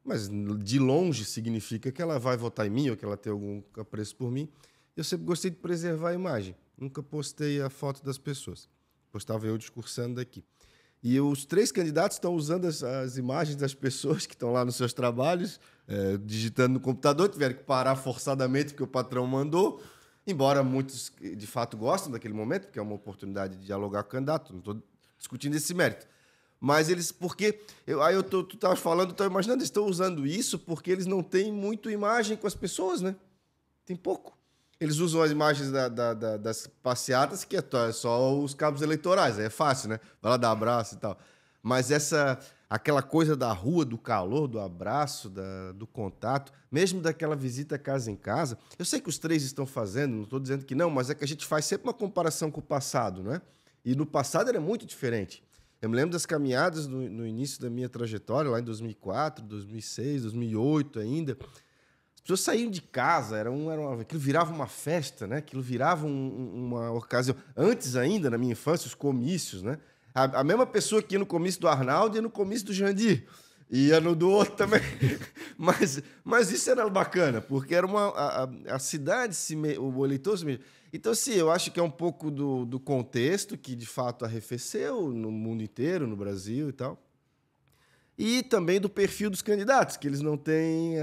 mas de longe significa que ela vai votar em mim ou que ela tem algum apreço por mim. Eu sempre gostei de preservar a imagem. Nunca postei a foto das pessoas. Postava eu discursando daqui. E os 3 candidatos estão usando as imagens das pessoas que estão lá nos seus trabalhos, digitando no computador, tiveram que parar forçadamente porque o patrão mandou, embora muitos, de fato, gostam daquele momento, porque é uma oportunidade de dialogar com o candidato, não estou discutindo esse mérito. Mas eles, porque... tu estavas falando, estou imaginando, eles estão usando isso porque eles não têm muito imagem com as pessoas, né? Tem pouco. Eles usam as imagens das passeatas, que é só os cabos eleitorais, aí é fácil, né? Vai lá dar abraço e tal. Mas aquela coisa da rua, do calor, do abraço, do contato, mesmo daquela visita casa em casa, eu sei que os 3 estão fazendo, não estou dizendo que não, mas é que a gente faz sempre uma comparação com o passado, né? E no passado era muito diferente. Eu me lembro das caminhadas no início da minha trajetória, lá em 2004, 2006, 2008 ainda. As pessoas saíam de casa, aquilo virava uma festa, né? Aquilo virava uma ocasião. Antes ainda, na minha infância, os comícios, né? A mesma pessoa que ia no comício do Arnaldo ia no comício do Jandir. Ia no do outro também. Mas isso era bacana, porque era a cidade, o eleitor se... Então, assim, eu acho que é um pouco do contexto que, de fato, arrefeceu no mundo inteiro, no Brasil e tal. E também do perfil dos candidatos, que eles não têm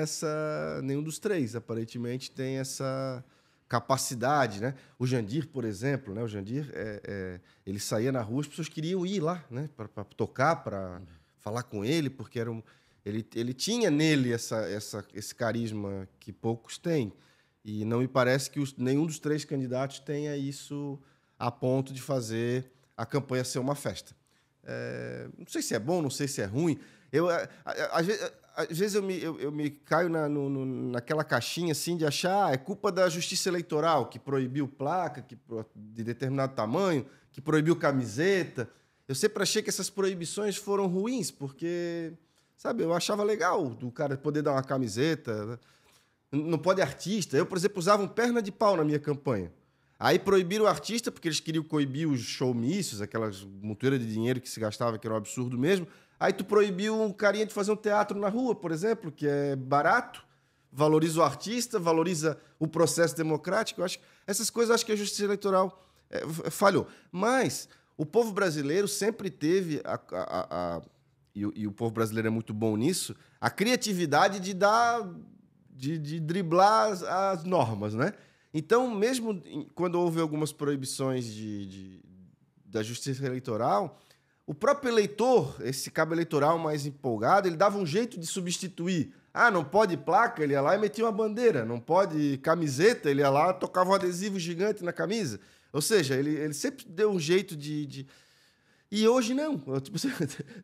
nenhum dos 3, aparentemente, tem essa capacidade, né? O Jandir, por exemplo, né? O Jandir, ele saía na rua, as pessoas queriam ir lá, né? Para tocar, para falar com ele, porque ele tinha nele esse carisma que poucos têm. E não me parece que nenhum dos 3 candidatos tenha isso a ponto de fazer a campanha ser uma festa. Não sei se é bom, não sei se é ruim. Às vezes eu me caio naquela caixinha assim de achar é culpa da justiça eleitoral, que proibiu placa de determinado tamanho, que proibiu camiseta. Eu sempre achei que essas proibições foram ruins, porque, sabe, eu achava legal do cara poder dar uma camiseta. Não pode artista. Eu, por exemplo, usava um perna de pau na minha campanha. Aí proibiram o artista porque eles queriam coibir os showmícios, aquelas montoeiras de dinheiro que se gastava, que era um absurdo mesmo. Aí tu proibiu um carinha de fazer um teatro na rua, por exemplo, que é barato, valoriza o artista, valoriza o processo democrático. Essas coisas acho que a justiça eleitoral falhou. Mas o povo brasileiro sempre teve, e o povo brasileiro é muito bom nisso, a criatividade de driblar as normas, né? Então, mesmo quando houve algumas proibições da justiça eleitoral, o próprio eleitor, esse cabo eleitoral mais empolgado, ele dava um jeito de substituir. Não pode placa, ele ia lá e metia uma bandeira. Não pode camiseta, ele ia lá e tocava um adesivo gigante na camisa. Ou seja, ele sempre deu um jeito de... E hoje não. Tipo,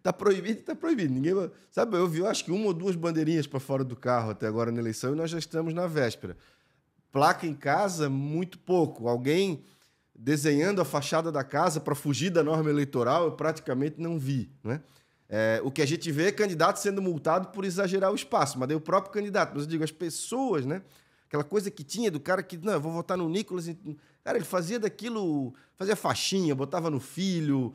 tá proibido, tá proibido. Ninguém... Sabe, eu vi, acho que 1 ou 2 bandeirinhas para fora do carro até agora na eleição e nós já estamos na véspera. Placa em casa, muito pouco. Alguém desenhando a fachada da casa para fugir da norma eleitoral, eu praticamente não vi, né? O que a gente vê é candidato sendo multado por exagerar o espaço, mas daí o próprio candidato. Mas eu digo, as pessoas, né? aquela coisa que tinha do cara que, não, eu vou votar no Nicolas. Cara, ele fazia daquilo, fazia faixinha, botava no filho,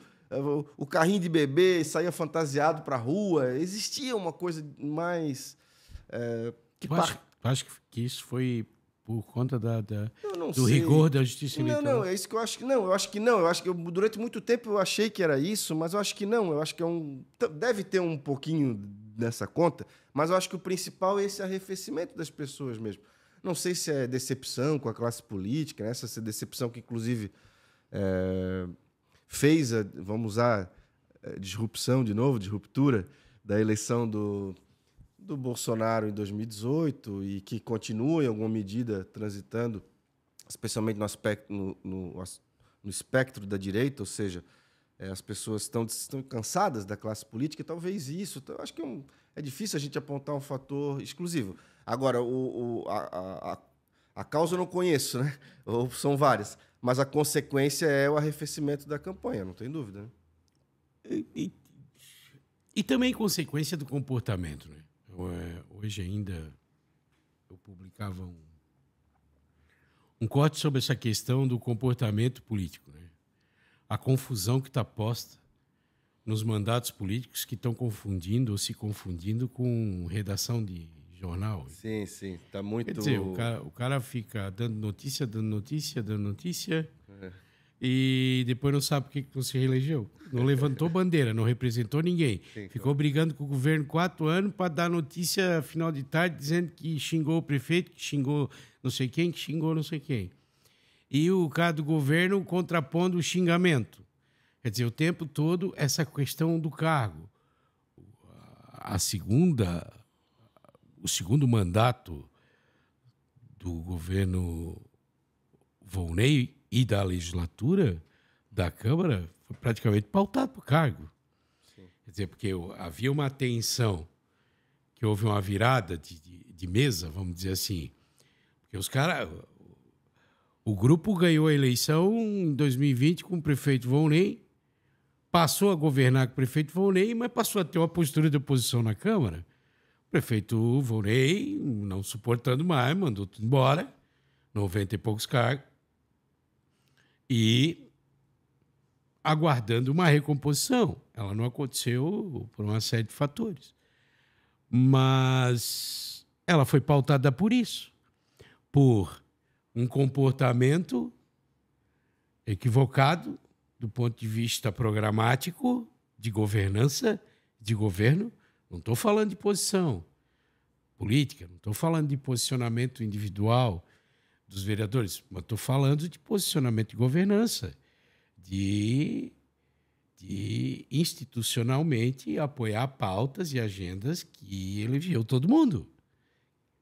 o carrinho de bebê, saía fantasiado para a rua. Existia uma coisa mais... Acho que isso foi por conta do sei. rigor da justiça eleitoral. Não, é isso que eu acho que não. Eu acho que não. Eu acho que durante muito tempo eu achei que era isso, mas eu acho que não. Eu acho que deve ter um pouquinho nessa conta, mas eu acho que o principal é esse arrefecimento das pessoas mesmo. Não sei se é decepção com a classe política, né? Essa decepção que, inclusive, fez vamos usar, disrupção de novo, de ruptura, da eleição do Bolsonaro em 2018 e que continua, em alguma medida, transitando, especialmente no espectro da direita, ou seja, as pessoas estão cansadas da classe política, talvez isso. Então, eu acho que é difícil a gente apontar um fator exclusivo. Agora, a causa eu não conheço, né? Ou são várias, mas a consequência é o arrefecimento da campanha, não tem dúvida. Né? E também consequência do comportamento, né? Hoje ainda eu publicava um corte sobre essa questão do comportamento político, né? A confusão que está posta nos mandatos políticos que estão confundindo ou se confundindo com redação de jornal. Sim, sim. Tá muito... Quer dizer, o cara fica dando notícia, e depois não sabe por que não se reelegeu. Não levantou bandeira, não representou ninguém. Sim, ficou brigando com o governo 4 anos para dar notícia final de tarde dizendo que xingou o prefeito, que xingou não sei quem, que xingou não sei quem. E o cara do governo contrapondo o xingamento. Quer dizer, o tempo todo essa questão do cargo. O segundo mandato do governo Volney e da legislatura da Câmara foi praticamente pautado por cargo. Sim. Quer dizer, porque havia uma tensão, que houve uma virada de mesa, vamos dizer assim. Porque os caras... O grupo ganhou a eleição em 2020 com o prefeito Volney, passou a governar com o prefeito Volney, mas passou a ter uma postura de oposição na Câmara. O prefeito Volney, não suportando mais, mandou tudo embora, 90 e poucos cargos, e aguardando uma recomposição. Ela não aconteceu por uma série de fatores. Mas ela foi pautada por isso, por um comportamento equivocado do ponto de vista programático, de governança, de governo. Não estou falando de posição política, não estou falando de posicionamento individual dos vereadores, mas estou falando de posicionamento de governança, de institucionalmente apoiar pautas e agendas que elegeu todo mundo,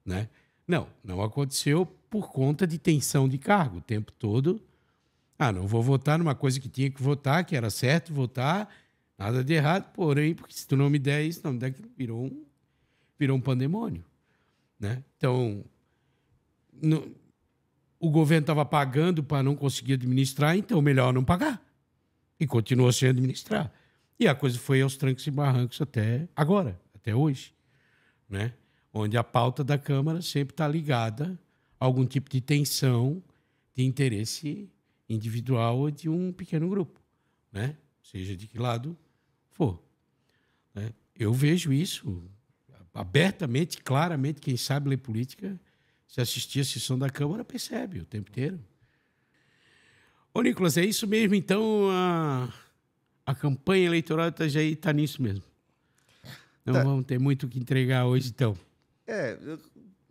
né? Não aconteceu por conta de tensão de cargo o tempo todo. Não vou votar numa coisa que tinha que votar, que era certo votar, nada de errado, porém, porque se tu não me der isso, não me der aquilo, virou um pandemônio, né? Então, o governo estava pagando para não conseguir administrar, então melhor não pagar. E continuou sem administrar. E a coisa foi aos trancos e barrancos até agora, até hoje, né? Onde a pauta da Câmara sempre está ligada a algum tipo de tensão de interesse individual ou de um pequeno grupo, né? Seja de que lado for, né? Eu vejo isso abertamente, claramente. Quem sabe ler política, se assistir a sessão da Câmara, percebe o tempo inteiro. Ô, Nicolas, é isso mesmo, então a campanha eleitoral da Itajaí está nisso mesmo. Não vamos ter muito o que entregar hoje, então.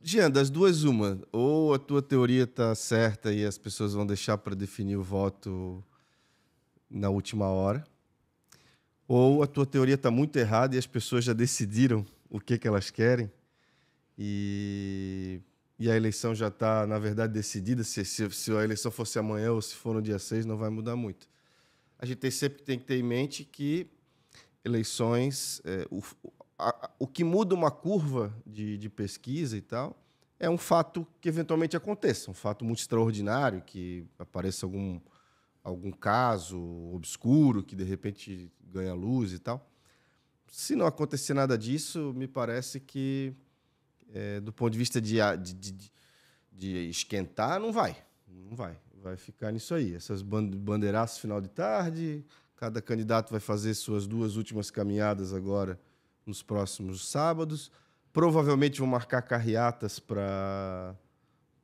Jean, das duas, uma. Ou a tua teoria está certa e as pessoas vão deixar para definir o voto na última hora, ou a tua teoria está muito errada e as pessoas já decidiram o que elas querem e a eleição já está, na verdade, decidida. Se a eleição fosse amanhã ou se for no dia 6, não vai mudar muito. A gente sempre tem que ter em mente que eleições... O que muda uma curva de pesquisa e tal é um fato que eventualmente aconteça, um fato muito extraordinário, que apareça algum caso obscuro que, de repente, ganha luz e tal. Se não acontecer nada disso, me parece que, do ponto de vista de esquentar, não vai. Não vai. Vai ficar nisso aí. Essas bandeiraços final de tarde, cada candidato vai fazer suas 2 últimas caminhadas agora nos próximos sábados. Provavelmente vão marcar carreatas para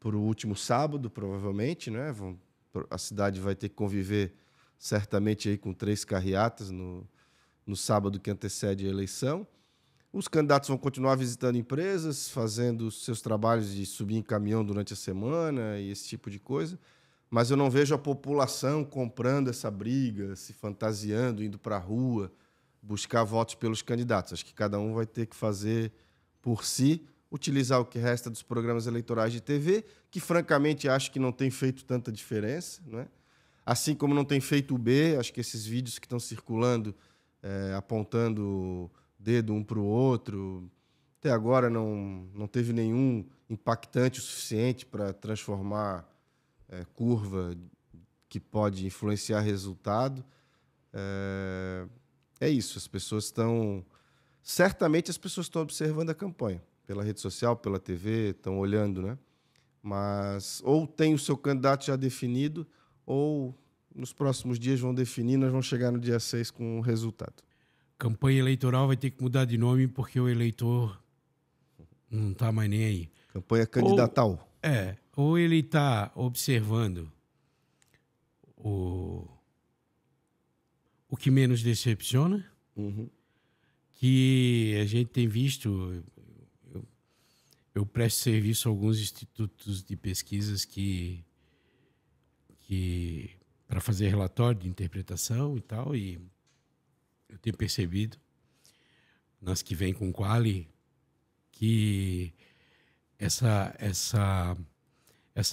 o último sábado, provavelmente, né? A cidade vai ter que conviver certamente aí com 3 carreatas no sábado que antecede a eleição. Os candidatos vão continuar visitando empresas, fazendo seus trabalhos de subir em caminhão durante a semana e esse tipo de coisa. Mas eu não vejo a população comprando essa briga, se fantasiando, indo para a rua, buscar votos pelos candidatos. Acho que cada um vai ter que fazer por si, utilizar o que resta dos programas eleitorais de TV, que, francamente, acho que não tem feito tanta diferença, né? Assim como não tem feito o B, acho que esses vídeos que estão circulando, apontando dedo um para o outro, até agora não teve nenhum impactante o suficiente para transformar curva que pode influenciar resultado. É isso, as pessoas estão... Certamente as pessoas estão observando a campanha, pela rede social, pela TV, estão olhando, né? Mas ou tem o seu candidato já definido, ou nos próximos dias vão definir, nós vamos chegar no dia 6 com o resultado. Campanha eleitoral vai ter que mudar de nome porque o eleitor não está mais nem aí. Campanha candidatal. Ou ele está observando o que menos decepciona, que a gente tem visto. Eu presto serviço a alguns institutos de pesquisas que para fazer relatório de interpretação e tal, e eu tenho percebido, nas que vêm com quali, que essa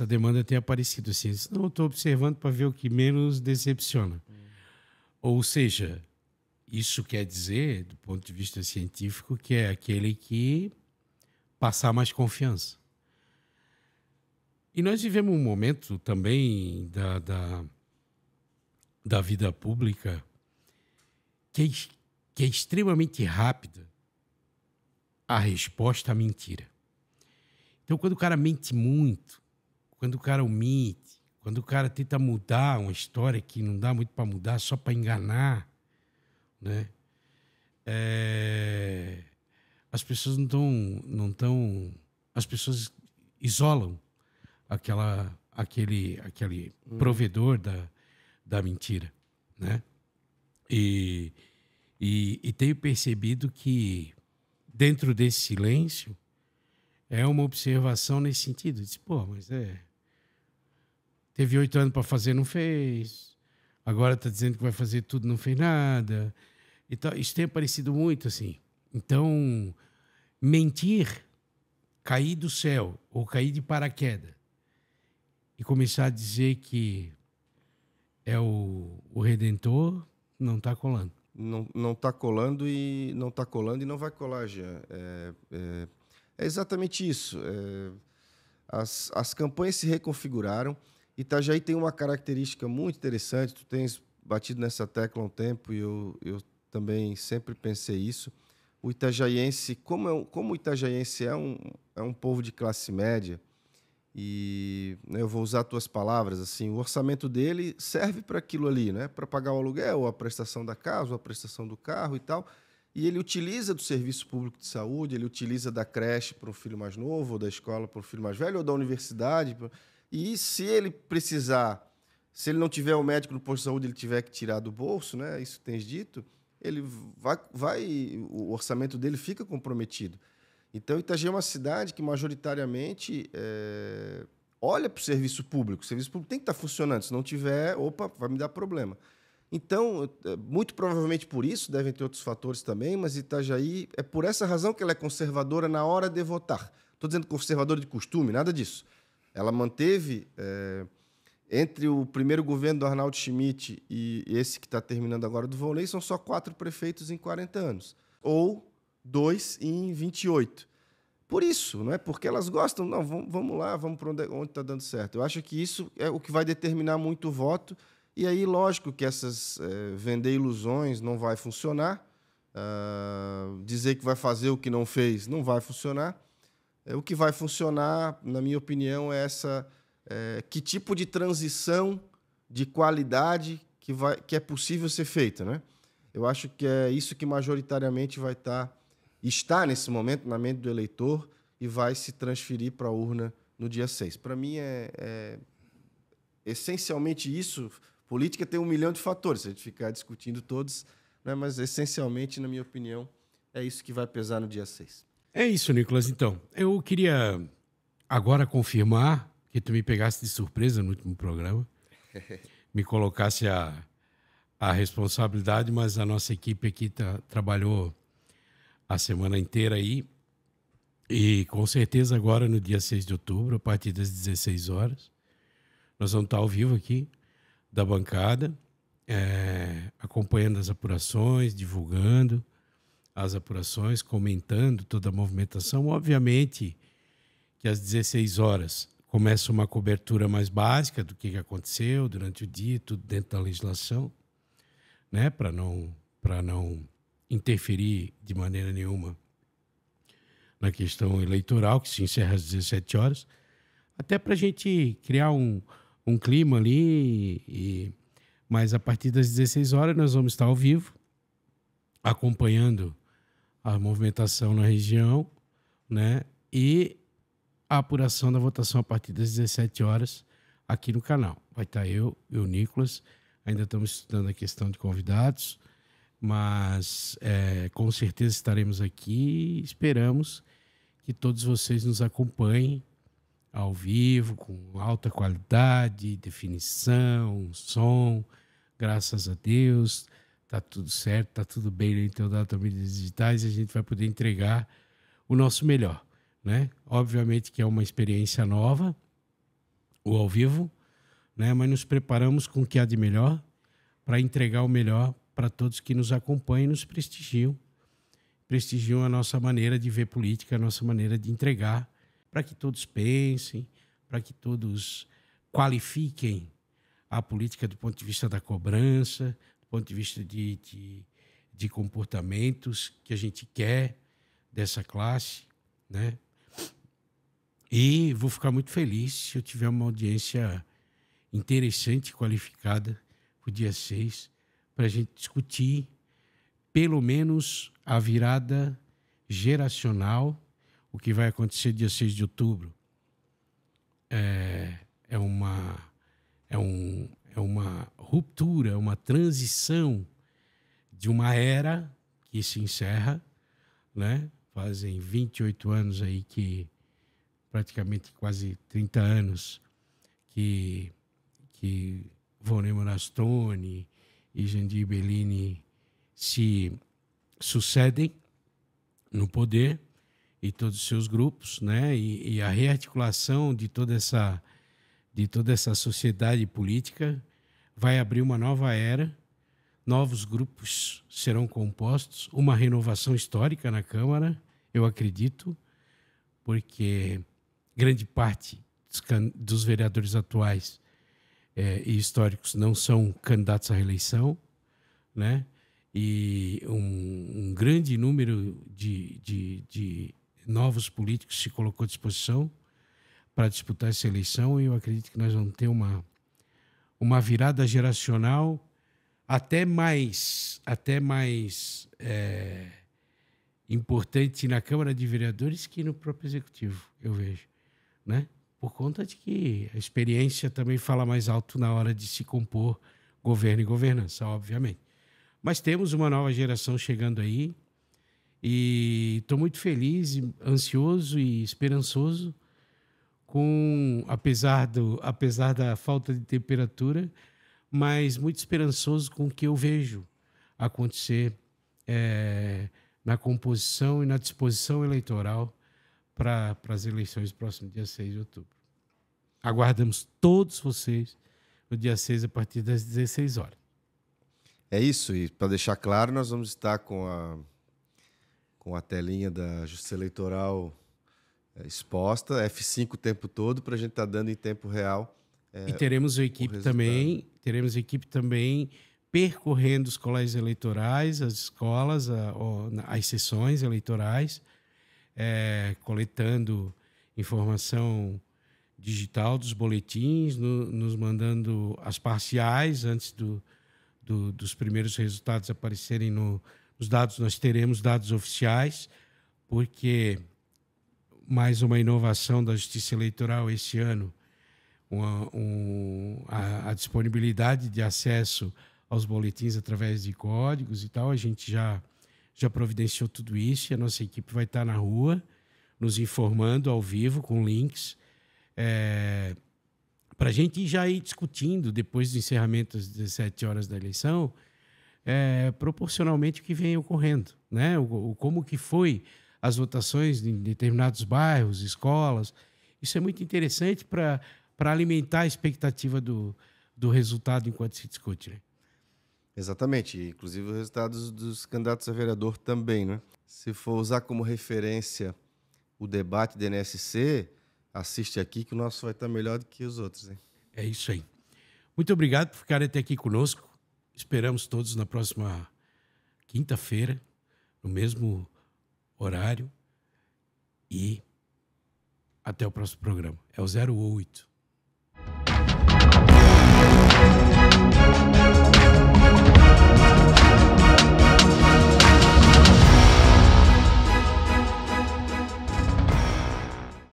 demanda tem aparecido assim. Não, eu estou observando para ver o que menos decepciona. Ou seja, isso quer dizer, do ponto de vista científico, que é aquele que passar mais confiança. E nós vivemos um momento também da vida pública que é extremamente rápida a resposta à mentira. Então, quando o cara mente muito, quando o cara omite, quando o cara tenta mudar uma história que não dá muito para mudar, só para enganar, né? As pessoas não estão, as pessoas isolam aquele provedor da mentira, né? E tenho percebido que dentro desse silêncio é uma observação nesse sentido. Diz, mas teve 8 anos para fazer, não fez. Agora está dizendo que vai fazer tudo, não fez nada. Então, isso tem aparecido muito assim. Então, mentir, cair do céu ou cair de paraquedas e começar a dizer que é o Redentor, não está colando. Não está colando e não vai colar, Jean. É exatamente isso. As campanhas se reconfiguraram. Itajaí tem uma característica muito interessante. Tu tens batido nessa tecla há um tempo e eu também sempre pensei isso. O itajaiense, como o itajaiense é um povo de classe média, e eu vou usar tuas palavras, assim, o orçamento dele serve para aquilo ali, né? Para pagar o aluguel, a prestação da casa, a prestação do carro e tal. E ele utiliza do serviço público de saúde, ele utiliza da creche para um filho mais novo, ou da escola para um filho mais velho, ou da universidade. E se ele precisar, se ele não tiver o médico no posto de saúde, ele tiver que tirar do bolso, né? Isso tens dito, ele o orçamento dele fica comprometido. Então, Itajaí é uma cidade que, majoritariamente, olha para o serviço público. O serviço público tem que estar funcionando. Se não tiver, vai me dar problema. Então, muito provavelmente por isso, devem ter outros fatores também, mas Itajaí, é por essa razão que ela é conservadora na hora de votar. Estou dizendo conservadora de costume, nada disso. Ela manteve, entre o primeiro governo do Arnaldo Schmidt e esse que está terminando agora do Volney, são só 4 prefeitos em 40 anos. Ou 2 em 28. Por isso, não é? Porque elas gostam. Não, vamos lá, vamos para onde está dando certo. Eu acho que isso é o que vai determinar muito o voto. E aí, lógico que vender ilusões não vai funcionar. Dizer que vai fazer o que não fez não vai funcionar. O que vai funcionar, na minha opinião, é que tipo de transição de qualidade que é possível ser feita, né? Eu acho que é isso que majoritariamente está nesse momento na mente do eleitor e vai se transferir para a urna no dia 6. Para mim, é essencialmente isso. Política tem 1 milhão de fatores, se a gente ficar discutindo todos, né? Mas, essencialmente, na minha opinião, é isso que vai pesar no dia 6. É isso, Nicolas. Então, eu queria agora confirmar que tu me pegasse de surpresa no último programa, me colocasse a responsabilidade, mas a nossa equipe aqui trabalhou a semana inteira aí e com certeza agora no dia 6 de outubro, a partir das 16 horas, nós vamos estar ao vivo aqui da bancada, acompanhando as apurações, divulgando as apurações, comentando toda a movimentação. Obviamente que às 16 horas começa uma cobertura mais básica do que aconteceu durante o dia, tudo dentro da legislação, né? Para não interferir de maneira nenhuma na questão eleitoral, que se encerra às 17 horas, até para a gente criar um clima ali. Mas a partir das 16 horas nós vamos estar ao vivo, acompanhando a movimentação na região, né? E a apuração da votação a partir das 17 horas aqui no canal. Vai estar eu e o Nicolas. Ainda estamos estudando a questão de convidados, mas com certeza estaremos aqui. Esperamos que todos vocês nos acompanhem ao vivo, com alta qualidade, definição, som. Graças a Deus, está tudo certo, está tudo bem na Inteldata Mídias Digitais e a gente vai poder entregar o nosso melhor, né? Obviamente que é uma experiência nova, o ao vivo, né? Mas nos preparamos com o que há de melhor para entregar o melhor para todos que nos acompanham e nos prestigiam a nossa maneira de ver política, a nossa maneira de entregar, para que todos pensem, para que todos qualifiquem a política do ponto de vista da cobrança, do ponto de vista de comportamentos que a gente quer dessa classe, né? E vou ficar muito feliz se eu tiver uma audiência interessante e qualificada para o dia 6, para a gente discutir pelo menos a virada geracional, o que vai acontecer dia 6 de outubro. É uma ruptura, uma transição de uma era que se encerra, né? Fazem 28 anos aí que, praticamente quase 30 anos, que Vonner Monastoni e Jandir Bellini se sucedem no poder e todos os seus grupos, né? E a rearticulação de toda essa sociedade política vai abrir uma nova era, novos grupos serão compostos, uma renovação histórica na Câmara, eu acredito, porque grande parte dos vereadores atuais e históricos não são candidatos à reeleição, né? E um grande número de novos políticos se colocou à disposição para disputar essa eleição, e eu acredito que nós vamos ter uma virada geracional até mais importante na Câmara de Vereadores que no próprio Executivo, eu vejo, né? Por conta de que a experiência também fala mais alto na hora de se compor governo e governança, obviamente. Mas temos uma nova geração chegando aí e estou muito feliz, ansioso e esperançoso, apesar da falta de temperatura, mas muito esperançoso com o que eu vejo acontecer na composição e na disposição eleitoral para as eleições do próximo dia 6 de outubro. Aguardamos todos vocês no dia 6 a partir das 16 horas. É isso, e para deixar claro, nós vamos estar com a telinha da Justiça Eleitoral exposta, F5 o tempo todo, para a gente estar dando em tempo real. E teremos equipe também percorrendo os colégios eleitorais, as escolas, as sessões eleitorais, coletando informação digital dos boletins, nos mandando as parciais antes dos primeiros resultados aparecerem nos dados. Nós teremos dados oficiais, porque mais uma inovação da Justiça Eleitoral esse ano, a disponibilidade de acesso aos boletins através de códigos e tal. A gente já providenciou tudo isso e a nossa equipe vai estar na rua nos informando ao vivo com links para a gente já ir discutindo depois do encerramento das 17 horas da eleição proporcionalmente o que vem ocorrendo, né? Como que foi as votações em determinados bairros, escolas. Isso é muito interessante para alimentar a expectativa do resultado enquanto se discute, né? Exatamente, inclusive os resultados dos candidatos a vereador também, né? Se for usar como referência o debate da NSC, assiste aqui que o nosso vai estar melhor do que os outros, hein? É isso aí. Muito obrigado por ficarem até aqui conosco. Esperamos todos na próxima quinta-feira, no mesmo horário. E até o próximo programa. É o 08.